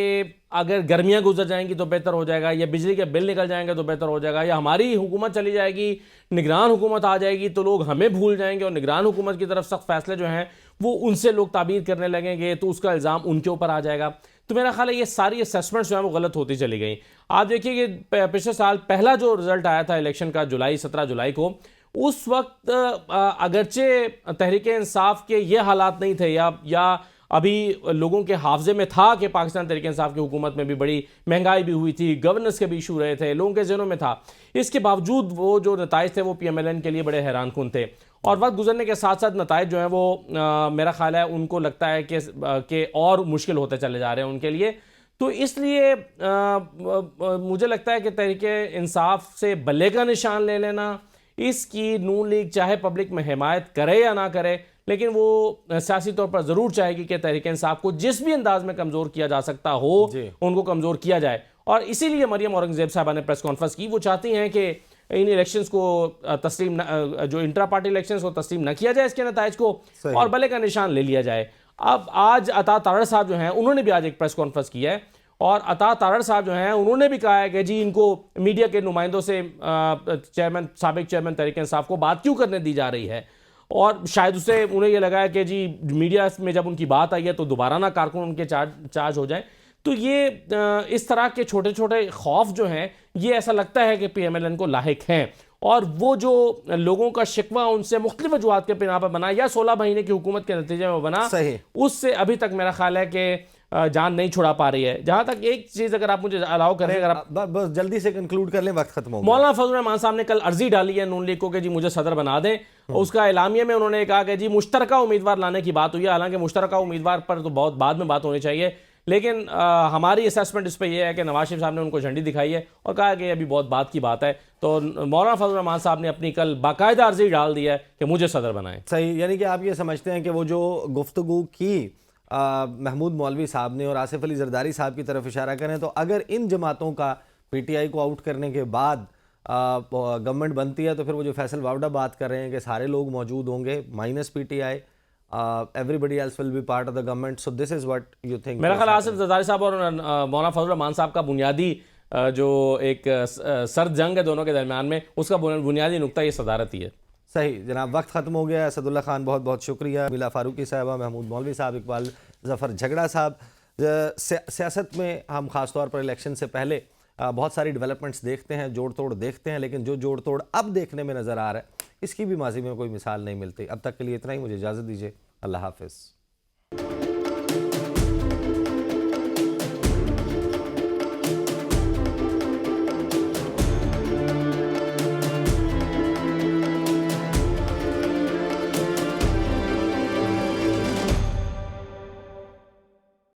अगर गर्मियाँ गुजर जाएंगी तो बेहतर हो जाएगा, या बिजली के बिल निकल जाएंगे तो बेहतर हो जाएगा, या हमारी हुकूमत चली जाएगी, निगरान हुकूमत आ जाएगी तो लोग हमें भूल जाएंगे और निगरान हुकूमत की तरफ सख्त फैसले जो हैं वो उनसे लोग ताबीर करने लगेंगे, तो उसका इल्ज़ाम उनके ऊपर आ जाएगा। तो मेरा ख्याल है ये सारी असेसमेंट्स जो हैं वो गलत होती चली गई। आप देखिए कि पिछले साल पहला जो रिज़ल्ट आया था इलेक्शन का 17 जुलाई को, उस वक्त अगरचे तहरीक इंसाफ के ये हालात नहीं थे, या अभी लोगों के हाफजे में था कि पाकिस्तान तहरीक इंसाफ की हुकूमत में भी बड़ी महंगाई भी हुई थी, गवर्नेंस के भी इशू रहे थे, लोगों के जहनों में था। इसके बावजूद वो जो नताइज थे वो PMLN के लिए बड़े हैरान कुन थे, और वक्त गुजरने के साथ साथ नताइज जो हैं वो मेरा ख्याल है उनको लगता है कि और मुश्किल होते चले जा रहे हैं उनके लिए। तो इसलिए मुझे लगता है कि तहरीक इंसाफ से बल्ले का निशान ले लेना इसकी नून लीग चाहे पब्लिक में हिमायत करे या ना करे, लेकिन वो सियासी तौर पर ज़रूर चाहेगी कि तहरीक इंसाफ को जिस भी अंदाज में कमज़ोर किया जा सकता हो उनको कमज़ोर किया जाए। और इसीलिए मरियम औरंगज़ेब साहबा ने प्रेस कॉन्फ्रेंस की। वो चाहती हैं कि इन इलेक्शंस को तस्लीम जो इंट्रा पार्टी इलेक्शंस को तस्लीम न किया जाए, इसके नताइज को, और भले का निशान ले लिया जाए। अब आज अता तारड़ साहब जो हैं उन्होंने भी आज एक प्रेस कॉन्फ्रेंस की है, और अता तारड़ साहब जो हैं उन्होंने भी कहा है कि जी इनको मीडिया के नुमाइंदों से साबिक चेयरमैन तहरीक इंसाफ को बात क्यों करने दी जा रही है, और शायद उससे उन्हें यह लगा है कि जी मीडिया में जब उनकी बात आई है तो दोबारा ना कारकुन उनके चार्ज हो जाए। तो ये इस तरह के छोटे छोटे खौफ जो हैं ये ऐसा लगता है कि PMLN को लाहिक हैं, और वो जो लोगों का शिकवा उनसे मुख्तलिफ वजूहात के बिना पर बना या 16 महीने की हुकूमत के नतीजे में बना, उससे अभी तक मेरा ख्याल है कि जान नहीं छुड़ा पा रही है। जहां तक एक चीज अगर आप मुझे अलाउ करें, अगर आप बस जल्दी से कंक्लूड कर लें, वक्त खत्म हो गया। मौलाना फजल रहमान साहब ने कल अर्जी डाली है नून लीग को कि जी मुझे सदर बना दें। उसका एलामिया में उन्होंने कहा कि जी मुश्तरका उम्मीदवार लाने की बात हुई है। हालांकि मुश्तरका उम्मीदवार पर तो बहुत बाद में बात होनी चाहिए, लेकिन हमारी असेसमेंट इस पर यह है कि नवाज शरीफ साहब ने उनको झंडी दिखाई है और कहा कि अभी बहुत बात की बात है। तो मौलाना फजल रहमान साहब ने अपनी कल बाकायदा अर्जी डाल दी है कि मुझे सदर बनाएं। सही, यानी कि आप ये समझते हैं कि वो जो गुफ्तगू की महमूद मौलवी साहब ने और आसिफ अली जरदारी साहब की तरफ इशारा करें, तो अगर इन जमातों का PTI को आउट करने के बाद गवर्नमेंट बनती है तो फिर वो जो फैसल वावडा बात कर रहे हैं कि सारे लोग मौजूद होंगे minus PTI, everybody else will be part of the government, so this is what you think? मेरा ख्याल आसिफ जरदारी साहब और मौलाना फजल रहमान साहब का बुनियादी जो एक सर्द जंग है दोनों के दरमियान में, उसका बुनियादी नुक्ता ये सदारत ही है। सही जनाब, वक्त ख़त्म हो गया। असदुल्ला खान बहुत बहुत शुक्रिया, मिला फारूकी साहबा, महमूद मौलवी साहब, इकबाल ज़फ़र झगड़ा साहब। सियासत में हम ख़ास तौर पर इलेक्शन से पहले बहुत सारी डेवलपमेंट्स देखते हैं, जोड़ तोड़ देखते हैं, लेकिन जो जोड़ तोड़ अब देखने में नज़र आ रहा है इसकी भी माजी में कोई मिसाल नहीं मिलती। अब तक के लिए इतना ही, मुझे इजाज़त दीजिए। अल्लाह हाफ़िज़।